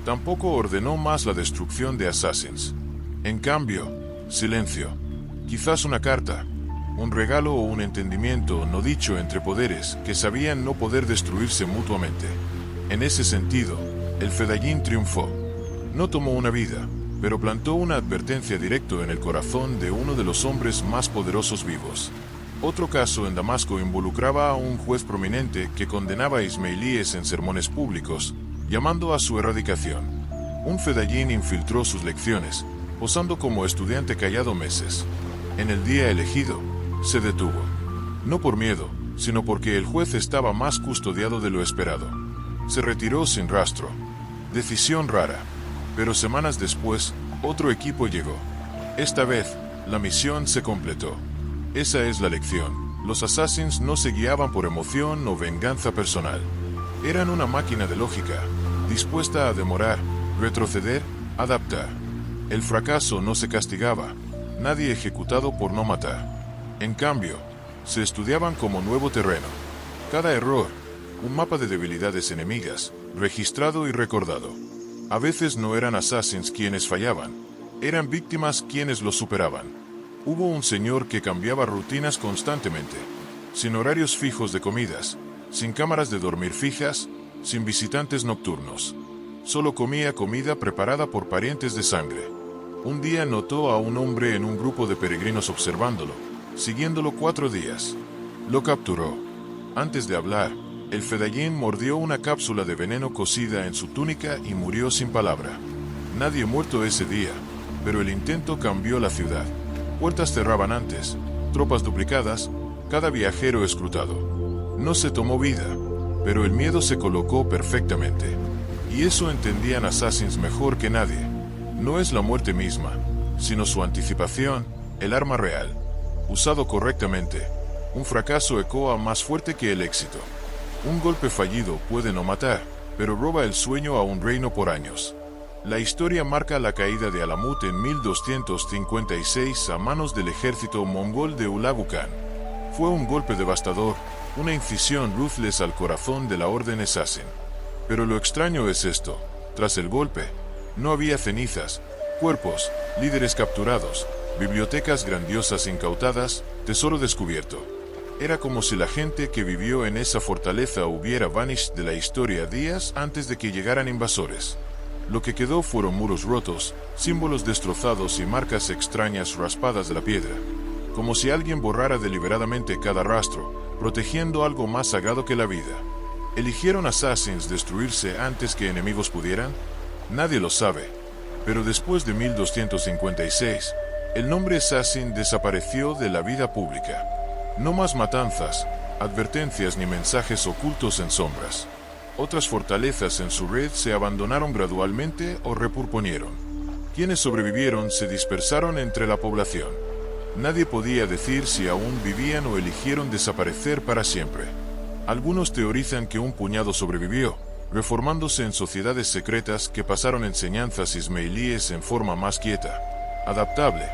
Tampoco ordenó más la destrucción de assassins. En cambio, silencio. Quizás una carta, un regalo o un entendimiento no dicho entre poderes que sabían no poder destruirse mutuamente. En ese sentido, el fedayín triunfó. No tomó una vida, pero plantó una advertencia directa en el corazón de uno de los hombres más poderosos vivos. Otro caso en Damasco involucraba a un juez prominente que condenaba a ismailíes en sermones públicos, llamando a su erradicación. Un fedayín infiltró sus lecciones, posando como estudiante callado meses. En el día elegido, se detuvo. No por miedo, sino porque el juez estaba más custodiado de lo esperado. Se retiró sin rastro. Decisión rara. Pero semanas después, otro equipo llegó. Esta vez, la misión se completó. Esa es la lección. Los assassins no se guiaban por emoción o venganza personal. Eran una máquina de lógica, dispuesta a demorar, retroceder, adaptar. El fracaso no se castigaba, nadie ejecutado por no matar. En cambio, se estudiaban como nuevo terreno. Cada error, un mapa de debilidades enemigas, registrado y recordado. A veces no eran assassins quienes fallaban, eran víctimas quienes los superaban. Hubo un señor que cambiaba rutinas constantemente, sin horarios fijos de comidas, sin cámaras de dormir fijas, sin visitantes nocturnos. Solo comía comida preparada por parientes de sangre. Un día notó a un hombre en un grupo de peregrinos observándolo, siguiéndolo 4 días. Lo capturó. Antes de hablar, el fedayín mordió una cápsula de veneno cocida en su túnica y murió sin palabra. Nadie muerto ese día, pero el intento cambió la ciudad. Puertas cerraban antes, tropas duplicadas, cada viajero escrutado. No se tomó vida, pero el miedo se colocó perfectamente. Y eso entendían assassins mejor que nadie. No es la muerte misma, sino su anticipación, el arma real. Usado correctamente, un fracaso ecoa más fuerte que el éxito. Un golpe fallido puede no matar, pero roba el sueño a un reino por años. La historia marca la caída de Alamut en 1256 a manos del ejército mongol de Hulagu Khan. Fue un golpe devastador, una incisión ruthless al corazón de la orden assassin. Pero lo extraño es esto: tras el golpe, no había cenizas, cuerpos, líderes capturados, bibliotecas grandiosas incautadas, tesoro descubierto. Era como si la gente que vivió en esa fortaleza hubiera vanished de la historia días antes de que llegaran invasores. Lo que quedó fueron muros rotos, símbolos destrozados y marcas extrañas raspadas de la piedra. Como si alguien borrara deliberadamente cada rastro, protegiendo algo más sagrado que la vida. ¿Eligieron assassins destruirse antes que enemigos pudieran? Nadie lo sabe. Pero después de 1256, el nombre assassin desapareció de la vida pública. No más matanzas, advertencias ni mensajes ocultos en sombras. Otras fortalezas en su red se abandonaron gradualmente o repurponieron. Quienes sobrevivieron se dispersaron entre la población. Nadie podía decir si aún vivían o eligieron desaparecer para siempre. Algunos teorizan que un puñado sobrevivió, reformándose en sociedades secretas que pasaron enseñanzas ismailíes en forma más quieta, adaptable,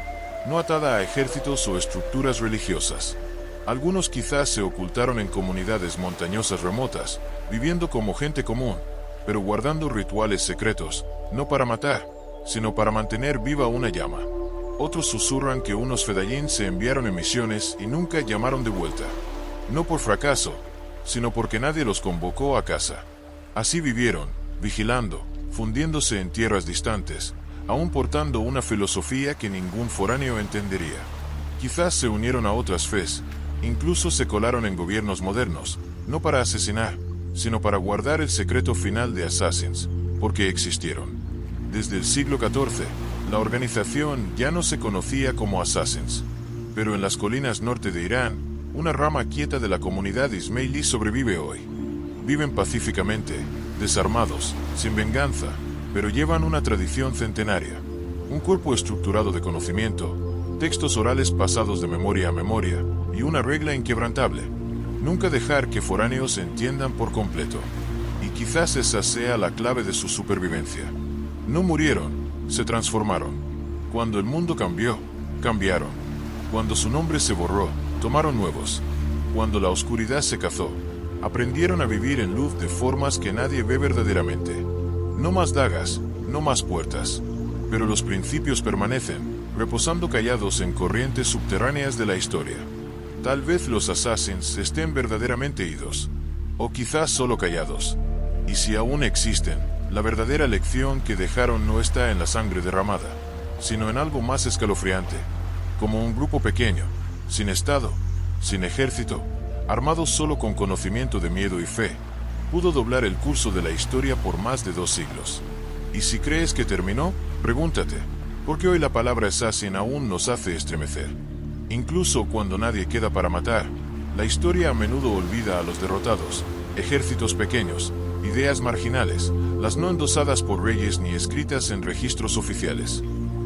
no atada a ejércitos o estructuras religiosas. Algunos quizás se ocultaron en comunidades montañosas remotas, viviendo como gente común, pero guardando rituales secretos, no para matar, sino para mantener viva una llama. Otros susurran que unos fedayín se enviaron en misiones y nunca llamaron de vuelta. No por fracaso, sino porque nadie los convocó a casa. Así vivieron, vigilando, fundiéndose en tierras distantes, aún portando una filosofía que ningún foráneo entendería. Quizás se unieron a otras fes, incluso se colaron en gobiernos modernos, no para asesinar, sino para guardar el secreto final de assassins, porque existieron. Desde el siglo XIV, La organización ya no se conocía como Assassins, pero en las colinas norte de Irán, una rama quieta de la comunidad ismailí sobrevive hoy. Viven pacíficamente, desarmados, sin venganza, pero llevan una tradición centenaria, un cuerpo estructurado de conocimiento, textos orales pasados de memoria a memoria, y una regla inquebrantable: nunca dejar que foráneos entiendan por completo. Y quizás esa sea la clave de su supervivencia. No murieron, se transformaron. Cuando el mundo cambió, cambiaron. Cuando su nombre se borró, tomaron nuevos. Cuando la oscuridad se cazó, aprendieron a vivir en luz de formas que nadie ve verdaderamente. No más dagas, no más puertas. Pero los principios permanecen, reposando callados en corrientes subterráneas de la historia. Tal vez los Assassins estén verdaderamente idos, o quizás solo callados. Y si aún existen, la verdadera lección que dejaron no está en la sangre derramada, sino en algo más escalofriante, como un grupo pequeño, sin estado, sin ejército, armados solo con conocimiento de miedo y fe, pudo doblar el curso de la historia por más de 2 siglos. Y si crees que terminó, pregúntate, ¿por qué hoy la palabra assassin aún nos hace estremecer? Incluso cuando nadie queda para matar, la historia a menudo olvida a los derrotados, ejércitos pequeños, ideas marginales, las no endosadas por reyes ni escritas en registros oficiales.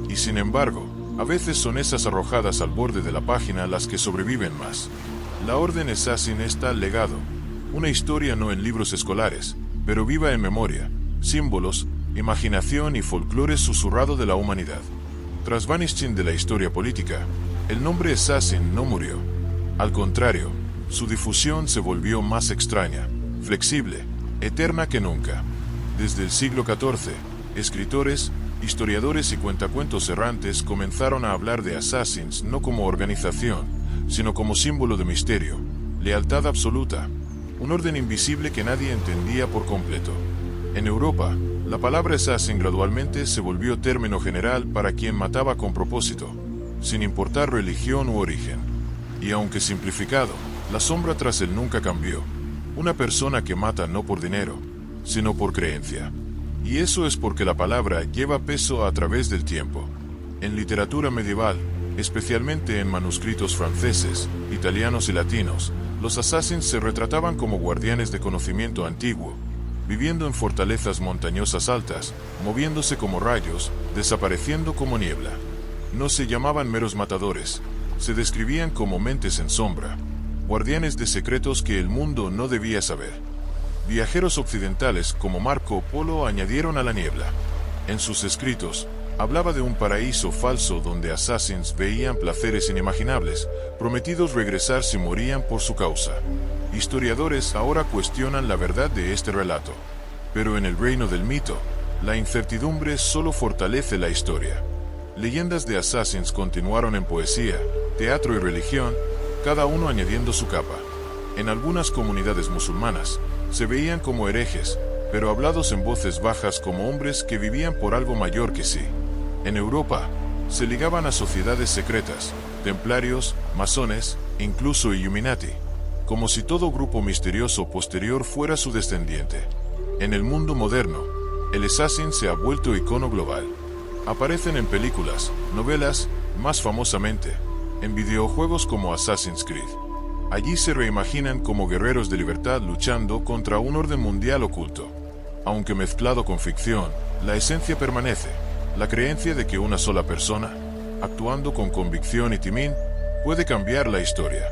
Y sin embargo, a veces son esas arrojadas al borde de la página las que sobreviven más. La Orden Assassin es tal legado, una historia no en libros escolares, pero viva en memoria, símbolos, imaginación y folclore susurrado de la humanidad. Tras vanishing de la historia política, el nombre Assassin no murió. Al contrario, su difusión se volvió más extraña, flexible, eterna que nunca. Desde el siglo XIV, escritores, historiadores y cuentacuentos errantes comenzaron a hablar de Assassins no como organización, sino como símbolo de misterio, lealtad absoluta, un orden invisible que nadie entendía por completo. En Europa, la palabra Assassin gradualmente se volvió término general para quien mataba con propósito, sin importar religión u origen. Y aunque simplificado, la sombra tras él nunca cambió. Una persona que mata no por dinero, sino por creencia. Y eso es porque la palabra lleva peso a través del tiempo. En literatura medieval, especialmente en manuscritos franceses, italianos y latinos, los assassins se retrataban como guardianes de conocimiento antiguo, viviendo en fortalezas montañosas altas, moviéndose como rayos, desapareciendo como niebla. No se llamaban meros matadores, se describían como mentes en sombra, guardianes de secretos que el mundo no debía saber. Viajeros occidentales como Marco Polo añadieron a la niebla. En sus escritos, hablaba de un paraíso falso donde assassins veían placeres inimaginables, prometidos regresar si morían por su causa. Historiadores ahora cuestionan la verdad de este relato. Pero en el reino del mito, la incertidumbre solo fortalece la historia. Leyendas de assassins continuaron en poesía, teatro y religión, cada uno añadiendo su capa. En algunas comunidades musulmanas, se veían como herejes, pero hablados en voces bajas como hombres que vivían por algo mayor que sí. En Europa, se ligaban a sociedades secretas, templarios, masones, incluso Illuminati, como si todo grupo misterioso posterior fuera su descendiente. En el mundo moderno, el assassin se ha vuelto icono global. Aparecen en películas, novelas, más famosamente, en videojuegos como Assassin's Creed. Allí se reimaginan como guerreros de libertad luchando contra un orden mundial oculto. Aunque mezclado con ficción, la esencia permanece, la creencia de que una sola persona, actuando con convicción y timín, puede cambiar la historia.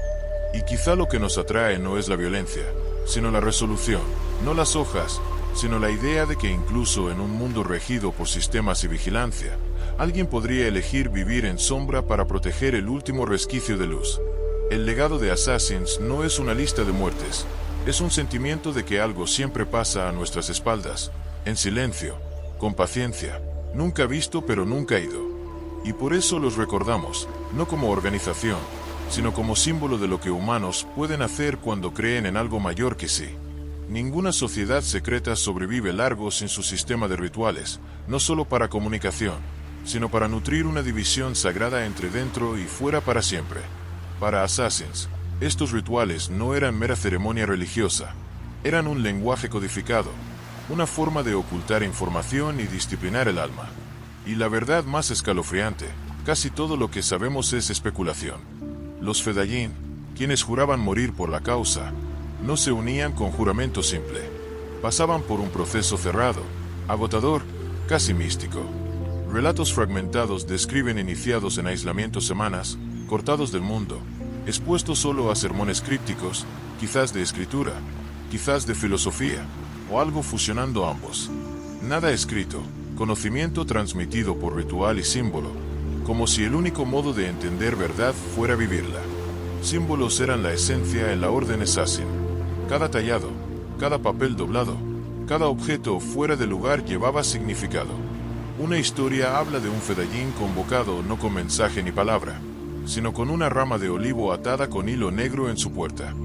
Y quizá lo que nos atrae no es la violencia, sino la resolución, no las hojas, sino la idea de que incluso en un mundo regido por sistemas y vigilancia, alguien podría elegir vivir en sombra para proteger el último resquicio de luz. El legado de Assassins no es una lista de muertes, es un sentimiento de que algo siempre pasa a nuestras espaldas, en silencio, con paciencia, nunca visto pero nunca ido. Y por eso los recordamos, no como organización, sino como símbolo de lo que humanos pueden hacer cuando creen en algo mayor que sí. Ninguna sociedad secreta sobrevive largo sin su sistema de rituales, no solo para comunicación, sino para nutrir una división sagrada entre dentro y fuera para siempre. Para Assassins, estos rituales no eran mera ceremonia religiosa, eran un lenguaje codificado, una forma de ocultar información y disciplinar el alma. Y la verdad más escalofriante, casi todo lo que sabemos es especulación. Los Fedayeen, quienes juraban morir por la causa, no se unían con juramento simple. Pasaban por un proceso cerrado, agotador, casi místico. Relatos fragmentados describen iniciados en aislamiento semanas, cortados del mundo, expuestos solo a sermones crípticos, quizás de escritura, quizás de filosofía, o algo fusionando ambos. Nada escrito, conocimiento transmitido por ritual y símbolo, como si el único modo de entender verdad fuera vivirla. Símbolos eran la esencia en la orden Assassin. Cada tallado, cada papel doblado, cada objeto fuera de lugar llevaba significado. Una historia habla de un Fedayeen convocado no con mensaje ni palabra, sino con una rama de olivo atada con hilo negro en su puerta.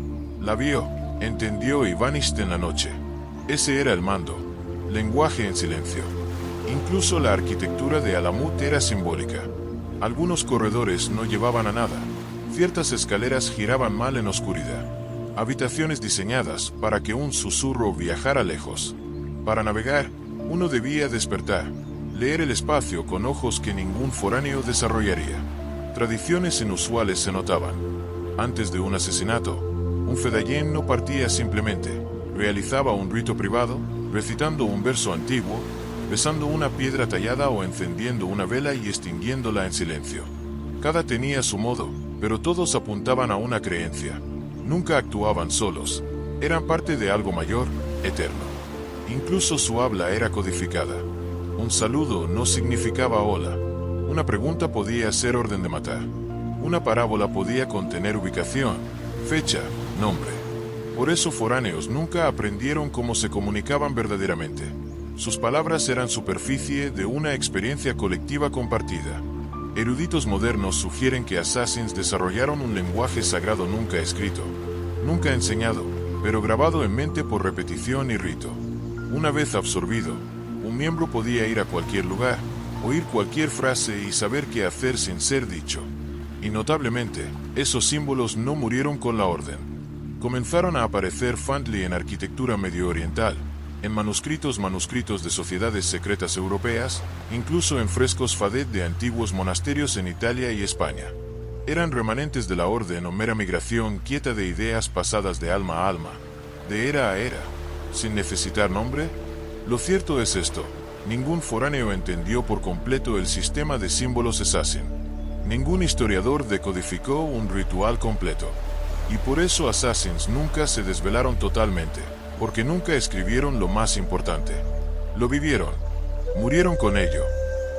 La vio, entendió y vanished en la noche. Ese era el mando, lenguaje en silencio. Incluso la arquitectura de Alamut era simbólica. Algunos corredores no llevaban a nada. Ciertas escaleras giraban mal en oscuridad. Habitaciones diseñadas para que un susurro viajara lejos. Para navegar, uno debía despertar, leer el espacio con ojos que ningún foráneo desarrollaría. Tradiciones inusuales se notaban. Antes de un asesinato, un Fedayeen no partía simplemente, realizaba un rito privado, recitando un verso antiguo, besando una piedra tallada o encendiendo una vela y extinguiéndola en silencio. Cada tenía su modo, pero todos apuntaban a una creencia. Nunca actuaban solos, eran parte de algo mayor, eterno. Incluso su habla era codificada. Un saludo no significaba hola. Una pregunta podía ser orden de matar. Una parábola podía contener ubicación, fecha, nombre. Por eso foráneos nunca aprendieron cómo se comunicaban verdaderamente. Sus palabras eran superficie de una experiencia colectiva compartida. Eruditos modernos sugieren que Assassins desarrollaron un lenguaje sagrado nunca escrito, nunca enseñado, pero grabado en mente por repetición y rito. Una vez absorbido, un miembro podía ir a cualquier lugar, oír cualquier frase y saber qué hacer sin ser dicho. Y notablemente, esos símbolos no murieron con la orden. Comenzaron a aparecer Fandli en arquitectura medio oriental, en manuscritos de sociedades secretas europeas, incluso en frescos Fadet de antiguos monasterios en Italia y España. Eran remanentes de la orden o mera migración quieta de ideas pasadas de alma a alma, de era a era, sin necesitar nombre. Lo cierto es esto, ningún foráneo entendió por completo el sistema de símbolos Assassin. Ningún historiador decodificó un ritual completo. Y por eso Assassins nunca se desvelaron totalmente, porque nunca escribieron lo más importante. Lo vivieron, murieron con ello,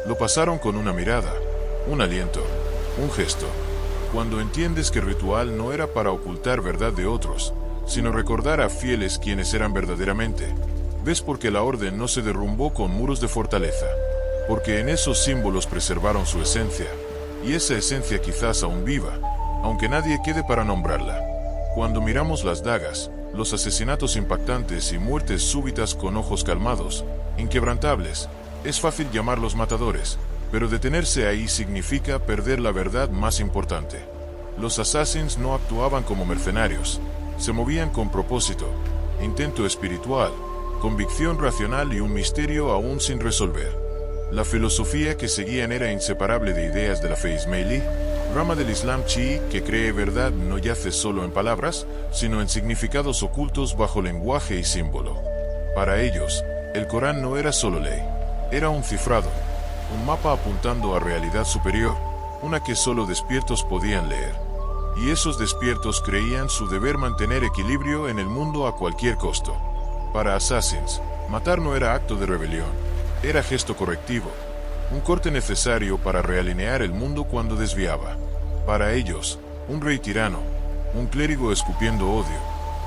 lo pasaron con una mirada, un aliento, un gesto. Cuando entiendes que el ritual no era para ocultar verdad de otros, sino recordar a fieles quienes eran verdaderamente, ves por qué la orden no se derrumbó con muros de fortaleza, porque en esos símbolos preservaron su esencia, y esa esencia quizás aún viva, aunque nadie quede para nombrarla. Cuando miramos las dagas, los asesinatos impactantes y muertes súbitas con ojos calmados, inquebrantables, es fácil llamarlos matadores, pero detenerse ahí significa perder la verdad más importante. Los Assassins no actuaban como mercenarios, se movían con propósito, intento espiritual, convicción racional y un misterio aún sin resolver. La filosofía que seguían era inseparable de ideas de la fe ismailí, rama del Islam chií que cree verdad no yace solo en palabras, sino en significados ocultos bajo lenguaje y símbolo. Para ellos, el Corán no era solo ley, era un cifrado, un mapa apuntando a realidad superior, una que solo despiertos podían leer. Y esos despiertos creían su deber mantener equilibrio en el mundo a cualquier costo. Para Assassins, matar no era acto de rebelión, era gesto correctivo, un corte necesario para realinear el mundo cuando desviaba. Para ellos, un rey tirano, un clérigo escupiendo odio,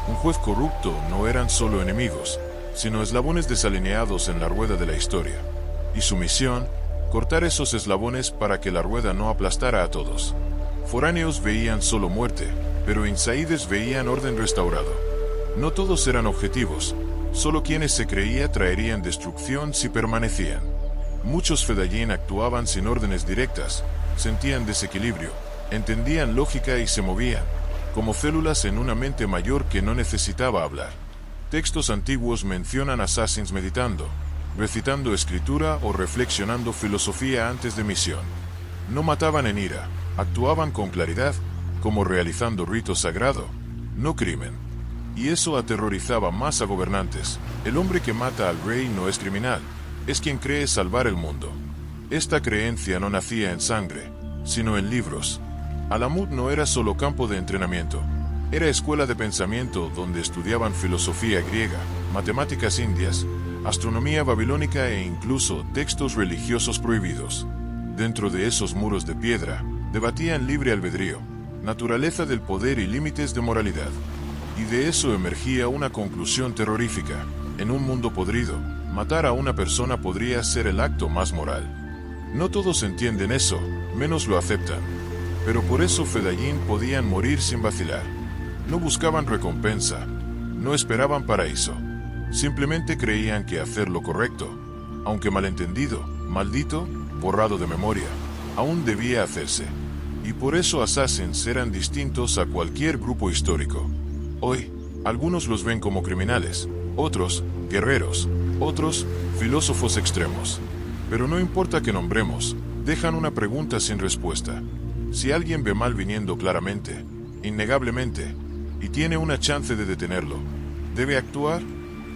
un juez corrupto no eran solo enemigos, sino eslabones desalineados en la rueda de la historia. Y su misión, cortar esos eslabones para que la rueda no aplastara a todos. Foráneos veían solo muerte, pero insaídes veían orden restaurado. No todos eran objetivos, solo quienes se creía traerían destrucción si permanecían. Muchos Fedayeen actuaban sin órdenes directas, sentían desequilibrio, entendían lógica y se movían, como células en una mente mayor que no necesitaba hablar. Textos antiguos mencionan Assassins meditando, recitando escritura o reflexionando filosofía antes de misión. No mataban en ira, actuaban con claridad, como realizando rito sagrado, no crimen. Y eso aterrorizaba más a gobernantes. El hombre que mata al rey no es criminal, es quien cree salvar el mundo. Esta creencia no nacía en sangre, sino en libros. Alamut no era solo campo de entrenamiento, era escuela de pensamiento donde estudiaban filosofía griega, matemáticas indias, astronomía babilónica e incluso textos religiosos prohibidos. Dentro de esos muros de piedra, debatían libre albedrío, naturaleza del poder y límites de moralidad. Y de eso emergía una conclusión terrorífica. En un mundo podrido, matar a una persona podría ser el acto más moral. No todos entienden eso, menos lo aceptan. Pero por eso Fedayeen podían morir sin vacilar. No buscaban recompensa, no esperaban paraíso. Simplemente creían que hacer lo correcto, aunque malentendido, maldito, borrado de memoria, aún debía hacerse. Y por eso Assassins eran distintos a cualquier grupo histórico. Hoy, algunos los ven como criminales, otros, guerreros, otros, filósofos extremos. Pero no importa que nombremos, dejan una pregunta sin respuesta. Si alguien ve mal viniendo claramente, innegablemente, y tiene una chance de detenerlo, ¿debe actuar?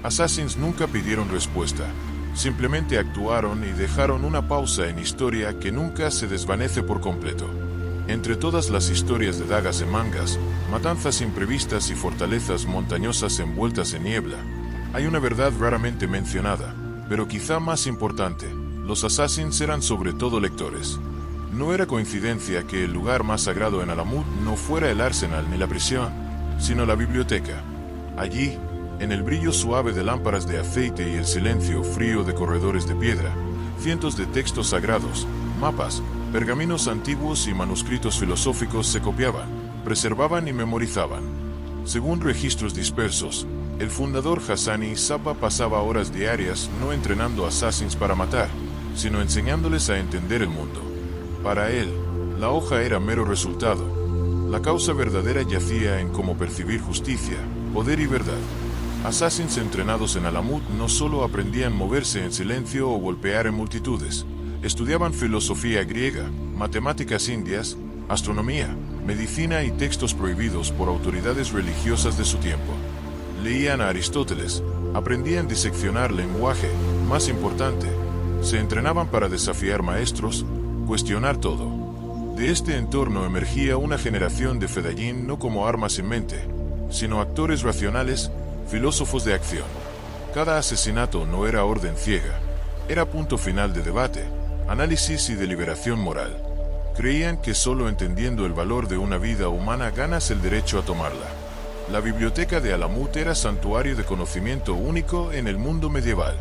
Assassins nunca pidieron respuesta, simplemente actuaron y dejaron una pausa en historia que nunca se desvanece por completo. Entre todas las historias de dagas en mangas, matanzas imprevistas y fortalezas montañosas envueltas en niebla, hay una verdad raramente mencionada, pero quizá más importante: los Assassins eran sobre todo lectores. No era coincidencia que el lugar más sagrado en Alamut no fuera el arsenal ni la prisión, sino la biblioteca. Allí, en el brillo suave de lámparas de aceite y el silencio frío de corredores de piedra, cientos de textos sagrados, mapas, pergaminos antiguos y manuscritos filosóficos se copiaban, preservaban y memorizaban. Según registros dispersos, el fundador Hassani Sabba pasaba horas diarias no entrenando assassins para matar, sino enseñándoles a entender el mundo. Para él, la hoja era mero resultado. La causa verdadera yacía en cómo percibir justicia, poder y verdad. Assassins entrenados en Alamut no solo aprendían moverse en silencio o golpear en multitudes, estudiaban filosofía griega, matemáticas indias, astronomía, medicina y textos prohibidos por autoridades religiosas de su tiempo. Leían a Aristóteles, aprendían a diseccionar lenguaje, más importante, se entrenaban para desafiar maestros, cuestionar todo. De este entorno emergía una generación de Fedayeen no como armas en mente, sino actores racionales, filósofos de acción. Cada asesinato no era orden ciega, era punto final de debate, análisis y deliberación moral. Creían que solo entendiendo el valor de una vida humana ganas el derecho a tomarla. La biblioteca de Alamut era santuario de conocimiento único en el mundo medieval.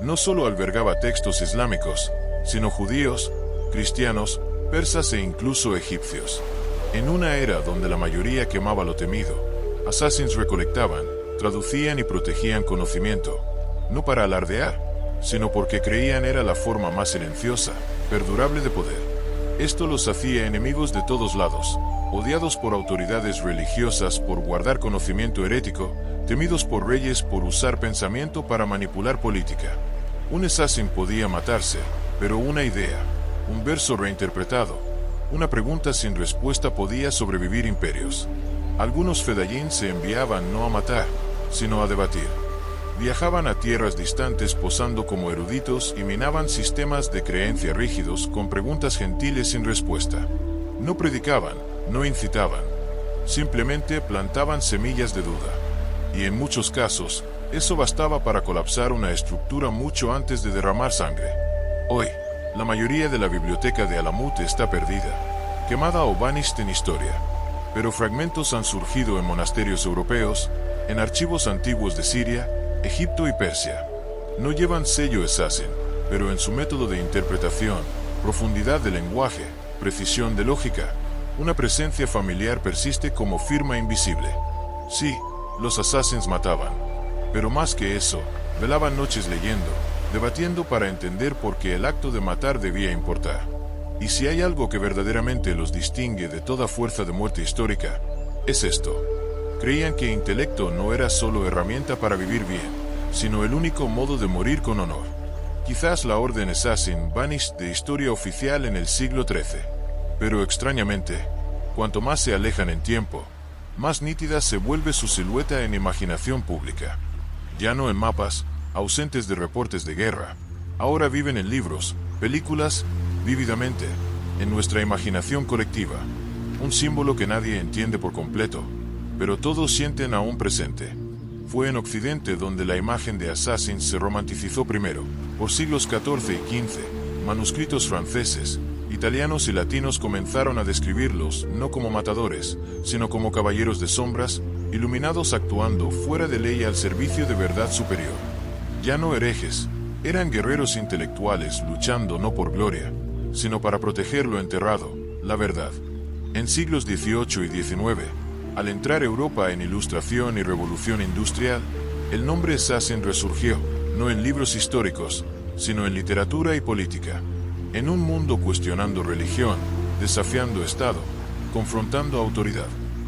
No solo albergaba textos islámicos, sino judíos, cristianos, persas e incluso egipcios. En una era donde la mayoría quemaba lo temido, assassins recolectaban, traducían y protegían conocimiento, no para alardear, sino porque creían era la forma más silenciosa, perdurable de poder. Esto los hacía enemigos de todos lados, odiados por autoridades religiosas por guardar conocimiento herético, temidos por reyes por usar pensamiento para manipular política. Un assassin podía matarse, pero una idea, un verso reinterpretado, una pregunta sin respuesta podía sobrevivir imperios. Algunos Fedayeen se enviaban no a matar, sino a debatir. Viajaban a tierras distantes posando como eruditos y minaban sistemas de creencia rígidos con preguntas gentiles sin respuesta. No predicaban, no incitaban, simplemente plantaban semillas de duda. Y en muchos casos, eso bastaba para colapsar una estructura mucho antes de derramar sangre. Hoy, la mayoría de la biblioteca de Alamut está perdida, quemada o vanished en historia. Pero fragmentos han surgido en monasterios europeos, en archivos antiguos de Siria, Egipto y Persia. No llevan sello assassin, pero en su método de interpretación, profundidad de lenguaje, precisión de lógica, una presencia familiar persiste como firma invisible. Sí, los assassins mataban, pero más que eso, velaban noches leyendo, debatiendo para entender por qué el acto de matar debía importar. Y si hay algo que verdaderamente los distingue de toda fuerza de muerte histórica, es esto. Creían que intelecto no era solo herramienta para vivir bien, sino el único modo de morir con honor. Quizás la Orden Assassin vanished de historia oficial en el siglo XIII. Pero extrañamente, cuanto más se alejan en tiempo, más nítida se vuelve su silueta en imaginación pública. Ya no en mapas, ausentes de reportes de guerra. Ahora viven en libros, películas, vívidamente, en nuestra imaginación colectiva. Un símbolo que nadie entiende por completo, pero todos sienten aún presente. Fue en Occidente donde la imagen de Assassin se romanticizó primero. Por siglos XIV y XV, manuscritos franceses, italianos y latinos comenzaron a describirlos no como matadores, sino como caballeros de sombras, iluminados actuando fuera de ley al servicio de verdad superior. Ya no herejes, eran guerreros intelectuales luchando no por gloria, sino para proteger lo enterrado, la verdad. En siglos XVIII y XIX, al entrar Europa en Ilustración y Revolución Industrial, el nombre Assassin resurgió, no en libros históricos, sino en literatura y política. En un mundo cuestionando religión, desafiando Estado, confrontando autoridad,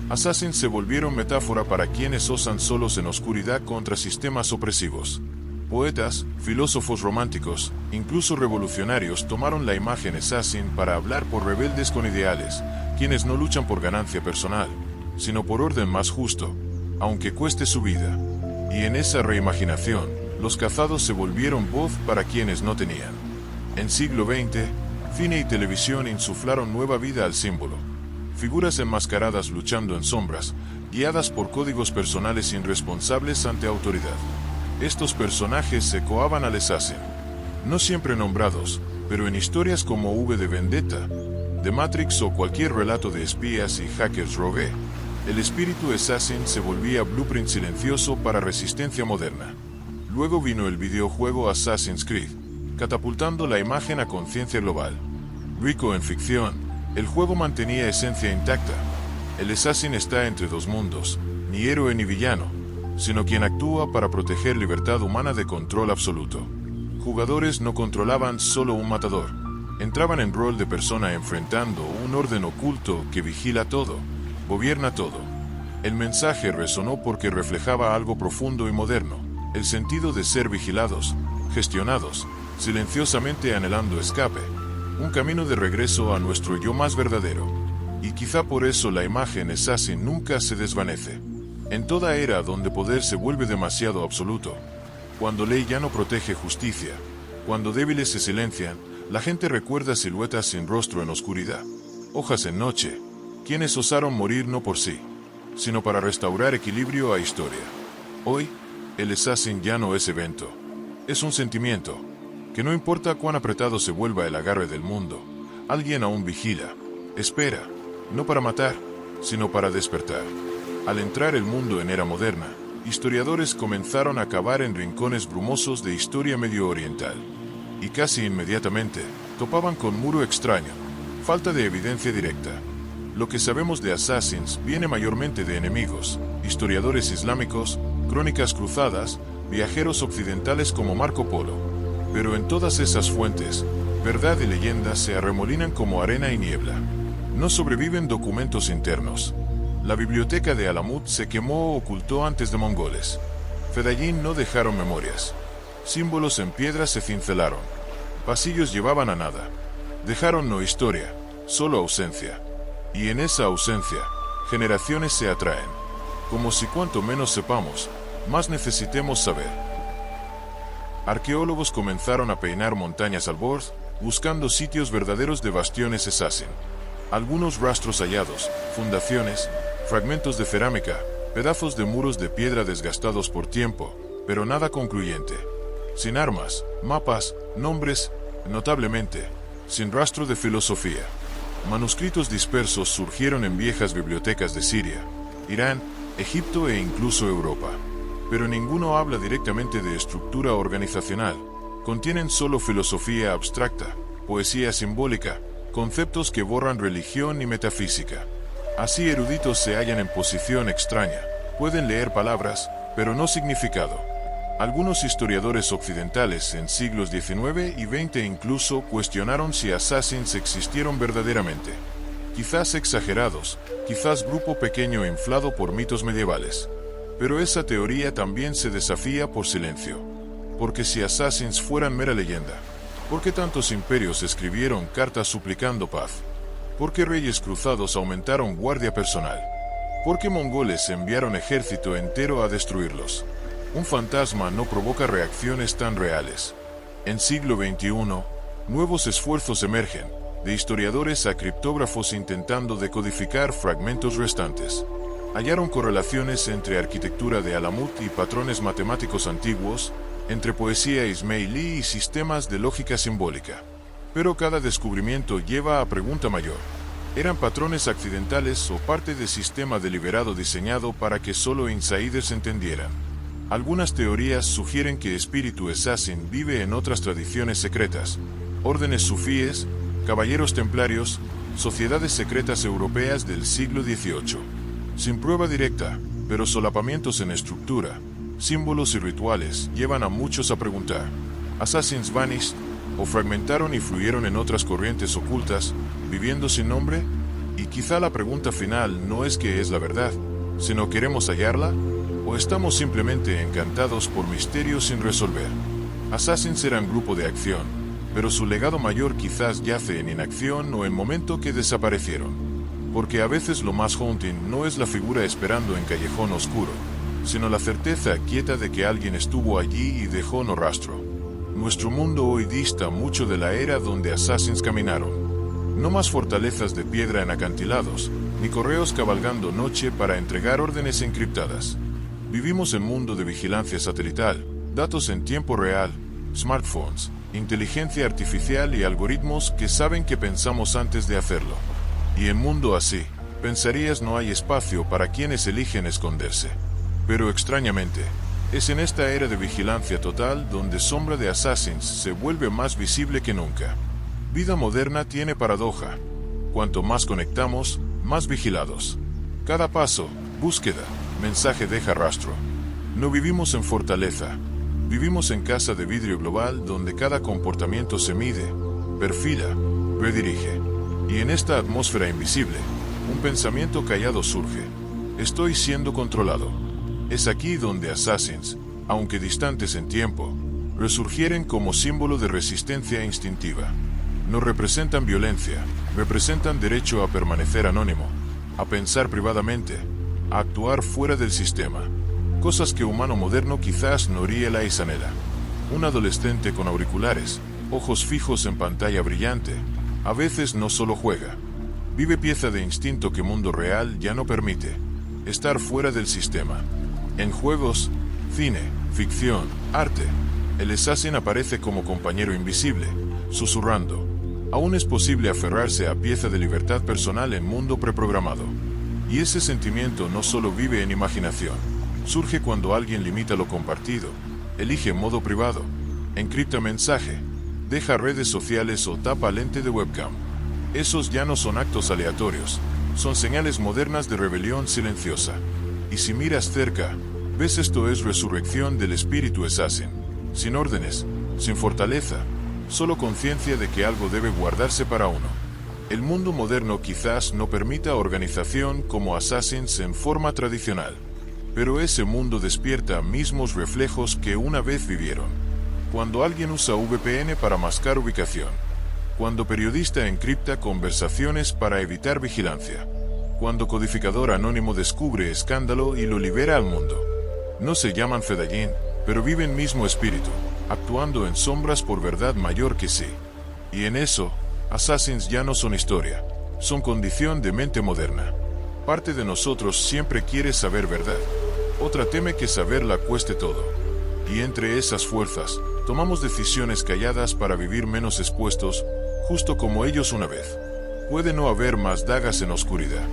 Assassins se volvieron metáfora para quienes osan solos en oscuridad contra sistemas opresivos. Poetas, filósofos románticos, incluso revolucionarios tomaron la imagen Assassin para hablar por rebeldes con ideales, quienes no luchan por ganancia personal, sino por orden más justo, aunque cueste su vida. Y en esa reimaginación, los cazados se volvieron voz para quienes no tenían. En siglo XX, cine y televisión insuflaron nueva vida al símbolo. Figuras enmascaradas luchando en sombras, guiadas por códigos personales irresponsables ante autoridad. Estos personajes se coaban al Assassin. No siempre nombrados, pero en historias como V de Vendetta, The Matrix o cualquier relato de espías y hackers rogue, el espíritu Assassin se volvía blueprint silencioso para resistencia moderna. Luego vino el videojuego Assassin's Creed, catapultando la imagen a conciencia global. Rico en ficción, el juego mantenía esencia intacta. El Assassin está entre dos mundos, ni héroe ni villano, sino quien actúa para proteger libertad humana de control absoluto. Jugadores no controlaban solo un matador, entraban en rol de persona enfrentando un orden oculto que vigila todo, gobierna todo. El mensaje resonó porque reflejaba algo profundo y moderno, el sentido de ser vigilados, gestionados, silenciosamente anhelando escape, un camino de regreso a nuestro yo más verdadero. Y quizá por eso la imagen Assassin nunca se desvanece. En toda era donde poder se vuelve demasiado absoluto, cuando ley ya no protege justicia, cuando débiles se silencian, la gente recuerda siluetas sin rostro en oscuridad, hojas en noche, quienes osaron morir no por sí, sino para restaurar equilibrio a historia. Hoy, el Assassin ya no es evento, es un sentimiento, que no importa cuán apretado se vuelva el agarre del mundo, alguien aún vigila, espera, no para matar, sino para despertar. Al entrar el mundo en era moderna, historiadores comenzaron a cavar en rincones brumosos de historia medio oriental. Y casi inmediatamente, topaban con muro extraño, falta de evidencia directa. Lo que sabemos de Assassins viene mayormente de enemigos, historiadores islámicos, crónicas cruzadas, viajeros occidentales como Marco Polo. Pero en todas esas fuentes, verdad y leyenda se arremolinan como arena y niebla. No sobreviven documentos internos. La biblioteca de Alamut se quemó o ocultó antes de mongoles. Fedayín no dejaron memorias. Símbolos en piedra se cincelaron. Pasillos llevaban a nada. Dejaron no historia, solo ausencia. Y en esa ausencia, generaciones se atraen. Como si cuanto menos sepamos, más necesitemos saber. Arqueólogos comenzaron a peinar montañas al bord, buscando sitios verdaderos de bastiones Assassin. Algunos rastros hallados, fundaciones, fragmentos de cerámica, pedazos de muros de piedra desgastados por tiempo, pero nada concluyente. Sin armas, mapas, nombres, notablemente, sin rastro de filosofía. Manuscritos dispersos surgieron en viejas bibliotecas de Siria, Irán, Egipto e incluso Europa. Pero ninguno habla directamente de estructura organizacional. Contienen solo filosofía abstracta, poesía simbólica, conceptos que borran religión y metafísica. Así eruditos se hallan en posición extraña. Pueden leer palabras, pero no significado. Algunos historiadores occidentales en siglos XIX y XX incluso cuestionaron si Assassins existieron verdaderamente. Quizás exagerados, quizás grupo pequeño inflado por mitos medievales. Pero esa teoría también se desafía por silencio. Porque si Assassins fueran mera leyenda, ¿por qué tantos imperios escribieron cartas suplicando paz? ¿Por qué reyes cruzados aumentaron guardia personal? ¿Por qué mongoles enviaron ejército entero a destruirlos? Un fantasma no provoca reacciones tan reales. En siglo XXI, nuevos esfuerzos emergen, de historiadores a criptógrafos intentando decodificar fragmentos restantes. Hallaron correlaciones entre arquitectura de Alamut y patrones matemáticos antiguos, entre poesía ismailí y sistemas de lógica simbólica. Pero cada descubrimiento lleva a pregunta mayor. ¿Eran patrones accidentales o parte de sistema deliberado diseñado para que solo insiders entendieran? Algunas teorías sugieren que Espíritu Assassin vive en otras tradiciones secretas, órdenes sufíes, caballeros templarios, sociedades secretas europeas del siglo XVIII. Sin prueba directa, pero solapamientos en estructura, símbolos y rituales llevan a muchos a preguntar. ¿Assassins vanished o fragmentaron y fluyeron en otras corrientes ocultas, viviendo sin nombre? Y quizá la pregunta final no es qué es la verdad, sino ¿queremos hallarla? ¿O estamos simplemente encantados por misterios sin resolver? Assassins eran grupo de acción, pero su legado mayor quizás yace en inacción o en momento que desaparecieron. Porque a veces lo más haunting no es la figura esperando en callejón oscuro, sino la certeza quieta de que alguien estuvo allí y dejó no rastro. Nuestro mundo hoy dista mucho de la era donde Assassins caminaron. No más fortalezas de piedra en acantilados, ni correos cabalgando noche para entregar órdenes encriptadas. Vivimos en un mundo de vigilancia satelital, datos en tiempo real, smartphones, inteligencia artificial y algoritmos que saben que pensamos antes de hacerlo. Y en mundo así, pensarías no hay espacio para quienes eligen esconderse. Pero extrañamente, es en esta era de vigilancia total donde sombra de Assassins se vuelve más visible que nunca. Vida moderna tiene paradoja. Cuanto más conectamos, más vigilados. Cada paso, búsqueda, mensaje deja rastro. No vivimos en fortaleza. Vivimos en casa de vidrio global donde cada comportamiento se mide, perfila, redirige. Y en esta atmósfera invisible, un pensamiento callado surge. Estoy siendo controlado. Es aquí donde Assassins, aunque distantes en tiempo, resurgieren como símbolo de resistencia instintiva. No representan violencia, representan derecho a permanecer anónimo, a pensar privadamente, a actuar fuera del sistema. Cosas que humano moderno quizás no haría la isanela. Un adolescente con auriculares, ojos fijos en pantalla brillante, a veces no solo juega. Vive pieza de instinto que mundo real ya no permite. Estar fuera del sistema. En juegos, cine, ficción, arte, el assassin aparece como compañero invisible, susurrando. Aún es posible aferrarse a pieza de libertad personal en mundo preprogramado. Y ese sentimiento no solo vive en imaginación. Surge cuando alguien limita lo compartido, elige modo privado, encripta mensaje, deja redes sociales o tapa lente de webcam. Esos ya no son actos aleatorios, son señales modernas de rebelión silenciosa. Y si miras cerca, ves esto es resurrección del espíritu assassin, sin órdenes, sin fortaleza, solo conciencia de que algo debe guardarse para uno. El mundo moderno quizás no permita organización como Assassins en forma tradicional, pero ese mundo despierta mismos reflejos que una vez vivieron. Cuando alguien usa VPN para mascar ubicación, cuando periodista encripta conversaciones para evitar vigilancia, cuando codificador anónimo descubre escándalo y lo libera al mundo. No se llaman Fedayeen, pero viven mismo espíritu, actuando en sombras por verdad mayor que sí. Y en eso, Assassins ya no son historia, son condición de mente moderna. Parte de nosotros siempre quiere saber verdad, otra teme que saberla cueste todo. Y entre esas fuerzas, tomamos decisiones calladas para vivir menos expuestos, justo como ellos una vez. Puede no haber más dagas en oscuridad,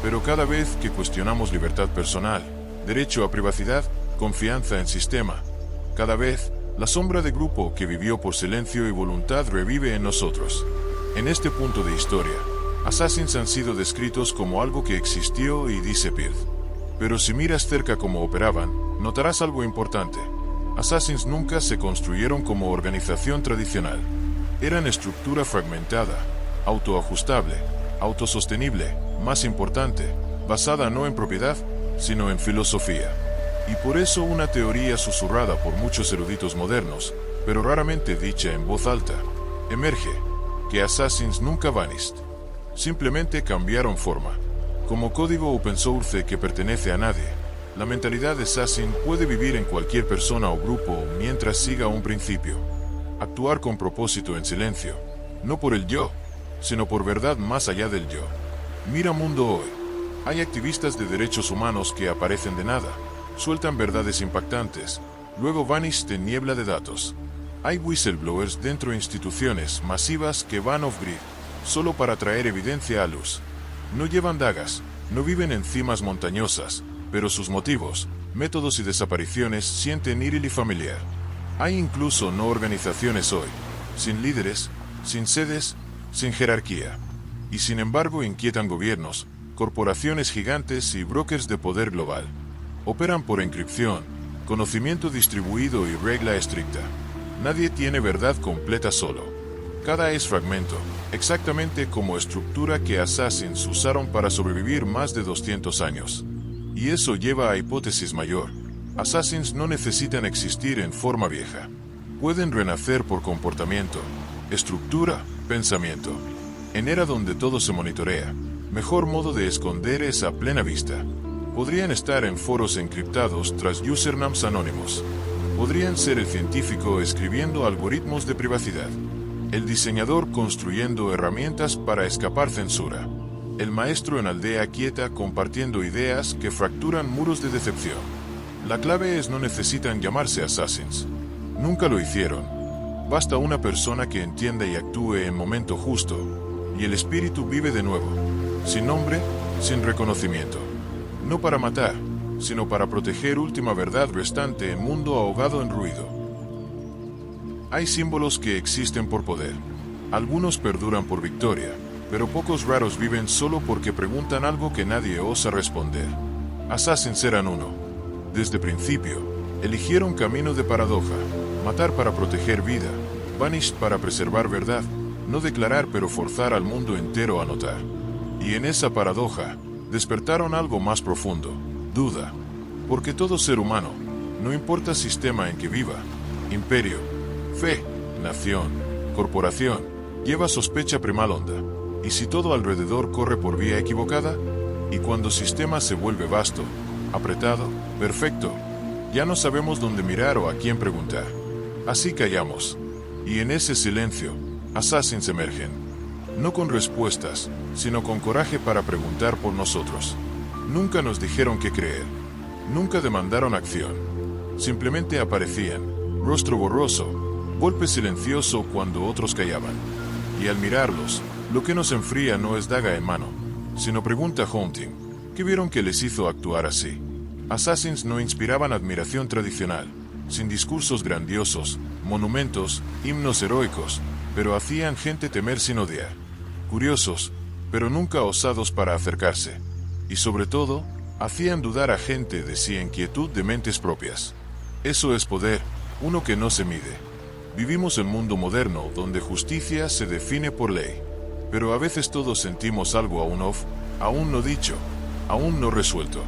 pero cada vez que cuestionamos libertad personal, derecho a privacidad, confianza en sistema, cada vez, la sombra de grupo que vivió por silencio y voluntad revive en nosotros. En este punto de historia, Assassins han sido descritos como algo que existió y disappeared. Pero si miras cerca cómo operaban, notarás algo importante. Assassins nunca se construyeron como organización tradicional. Eran estructura fragmentada, autoajustable, autosostenible, más importante, basada no en propiedad, sino en filosofía. Y por eso una teoría susurrada por muchos eruditos modernos, pero raramente dicha en voz alta, emerge, que Assassins nunca vanished. Simplemente cambiaron forma. Como código open source que pertenece a nadie, la mentalidad de Assassin puede vivir en cualquier persona o grupo mientras siga un principio. Actuar con propósito en silencio, no por el yo, sino por verdad más allá del yo. Mira mundo hoy. Hay activistas de derechos humanos que aparecen de nada, sueltan verdades impactantes, luego vanished en niebla de datos. Hay whistleblowers dentro de instituciones masivas que van off-grid, solo para traer evidencia a luz. No llevan dagas, no viven en cimas montañosas, pero sus motivos, métodos y desapariciones sienten eerily familiar. Hay incluso no organizaciones hoy, sin líderes, sin sedes, sin jerarquía. Y sin embargo inquietan gobiernos, corporaciones gigantes y brokers de poder global. Operan por encripción, conocimiento distribuido y regla estricta. Nadie tiene verdad completa solo. Cada es fragmento, exactamente como estructura que Assassins usaron para sobrevivir más de 200 años. Y eso lleva a hipótesis mayor. Assassins no necesitan existir en forma vieja. Pueden renacer por comportamiento, estructura, pensamiento. En era donde todo se monitorea, mejor modo de esconder es a plena vista. Podrían estar en foros encriptados tras usernames anónimos. Podrían ser el científico escribiendo algoritmos de privacidad. El diseñador construyendo herramientas para escapar censura. El maestro en aldea quieta compartiendo ideas que fracturan muros de decepción. La clave es no necesitan llamarse Assassins. Nunca lo hicieron. Basta una persona que entienda y actúe en momento justo, y el espíritu vive de nuevo, sin nombre, sin reconocimiento. No para matar, sino para proteger última verdad restante en mundo ahogado en ruido. Hay símbolos que existen por poder. Algunos perduran por victoria, pero pocos raros viven solo porque preguntan algo que nadie osa responder. Assassins eran uno. Desde principio, eligieron camino de paradoja, matar para proteger vida, vanished para preservar verdad, no declarar pero forzar al mundo entero a notar. Y en esa paradoja, despertaron algo más profundo, duda. Porque todo ser humano, no importa sistema en que viva, imperio, fe, nación, corporación, lleva sospecha primal honda. ¿Y si todo alrededor corre por vía equivocada? Y cuando sistema se vuelve vasto, apretado, perfecto, ya no sabemos dónde mirar o a quién preguntar. Así callamos. Y en ese silencio, Assassins emergen. No con respuestas, sino con coraje para preguntar por nosotros. Nunca nos dijeron qué creer. Nunca demandaron acción. Simplemente aparecían, rostro borroso, golpe silencioso cuando otros callaban. Y al mirarlos, lo que nos enfría no es daga en mano, sino pregunta haunting. ¿Qué vieron que les hizo actuar así? Assassins no inspiraban admiración tradicional, sin discursos grandiosos, monumentos, himnos heroicos, pero hacían gente temer sin odiar. Curiosos, pero nunca osados para acercarse. Y sobre todo, hacían dudar a gente de sí en quietud de mentes propias. Eso es poder, uno que no se mide. Vivimos en un mundo moderno donde justicia se define por ley. Pero a veces todos sentimos algo aún off, aún no dicho, aún no resuelto.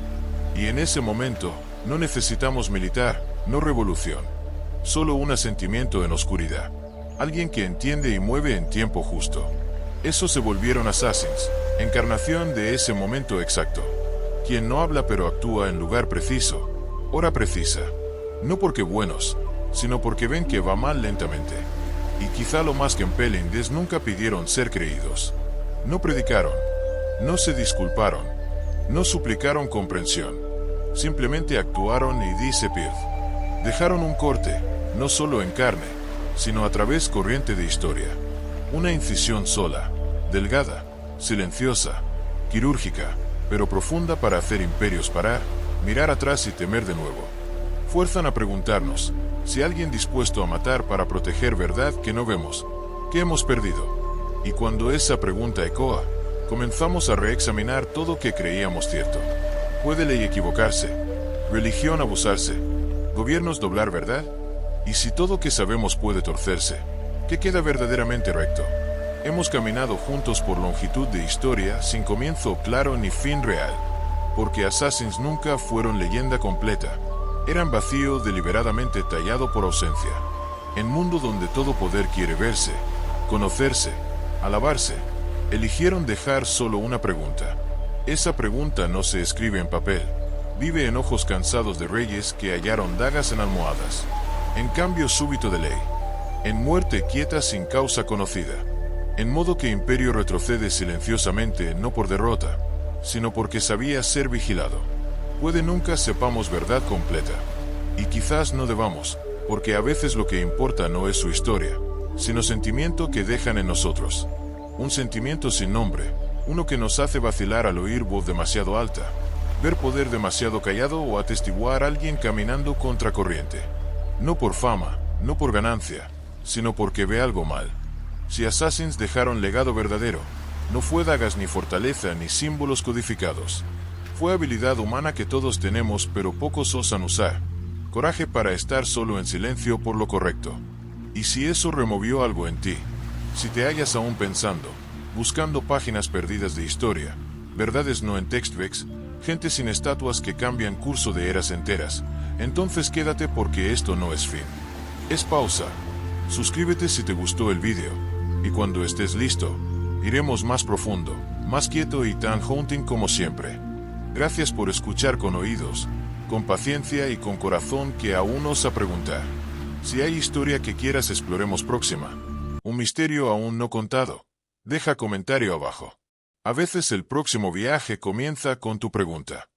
Y en ese momento, no necesitamos militar, no revolución. Solo un asentimiento en oscuridad. Alguien que entiende y mueve en tiempo justo. Esos se volvieron Assassins, encarnación de ese momento exacto. Quien no habla pero actúa en lugar preciso, hora precisa. No porque buenos, sino porque ven que va mal lentamente. Y quizá lo más que impelentes nunca pidieron ser creídos. No predicaron, no se disculparon, no suplicaron comprensión. Simplemente actuaron y disappeared. Dejaron un corte, no solo en carne, sino a través corriente de historia. Una incisión sola, delgada, silenciosa, quirúrgica, pero profunda para hacer imperios parar, mirar atrás y temer de nuevo. Fuerzan a preguntarnos, si alguien dispuesto a matar para proteger verdad que no vemos, ¿qué hemos perdido? Y cuando esa pregunta ecoa, comenzamos a reexaminar todo que creíamos cierto. ¿Puede ley equivocarse? ¿Religión abusarse? ¿Gobiernos doblar verdad? Y si todo que sabemos puede torcerse, ¿qué queda verdaderamente recto? Hemos caminado juntos por longitud de historia sin comienzo claro ni fin real, porque Assassins nunca fueron leyenda completa, Eran vacío deliberadamente tallado por ausencia. En mundo donde todo poder quiere verse, conocerse, alabarse, eligieron dejar solo una pregunta. Esa pregunta no se escribe en papel, vive en ojos cansados de reyes que hallaron dagas en almohadas, en cambio súbito de ley, en muerte quieta sin causa conocida, en modo que imperio retrocede silenciosamente no por derrota, sino porque sabía ser vigilado. Puede nunca sepamos verdad completa, y quizás no debamos, porque a veces lo que importa no es su historia, sino sentimiento que dejan en nosotros. Un sentimiento sin nombre, uno que nos hace vacilar al oír voz demasiado alta, ver poder demasiado callado o atestiguar a alguien caminando contra corriente. No por fama, no por ganancia, sino porque ve algo mal. Si Assassins dejaron legado verdadero, no fue dagas ni fortaleza ni símbolos codificados. Fue habilidad humana que todos tenemos pero pocos osan usar. Coraje para estar solo en silencio por lo correcto. Y si eso removió algo en ti, si te hallas aún pensando, buscando páginas perdidas de historia, verdades no en textbooks, gente sin estatuas que cambian curso de eras enteras, entonces quédate porque esto no es fin. Es pausa. Suscríbete si te gustó el vídeo, y cuando estés listo, iremos más profundo, más quieto y tan haunting como siempre. Gracias por escuchar con oídos, con paciencia y con corazón que aún osa preguntar. Si hay historia que quieras exploremos próxima, un misterio aún no contado, deja comentario abajo. A veces el próximo viaje comienza con tu pregunta.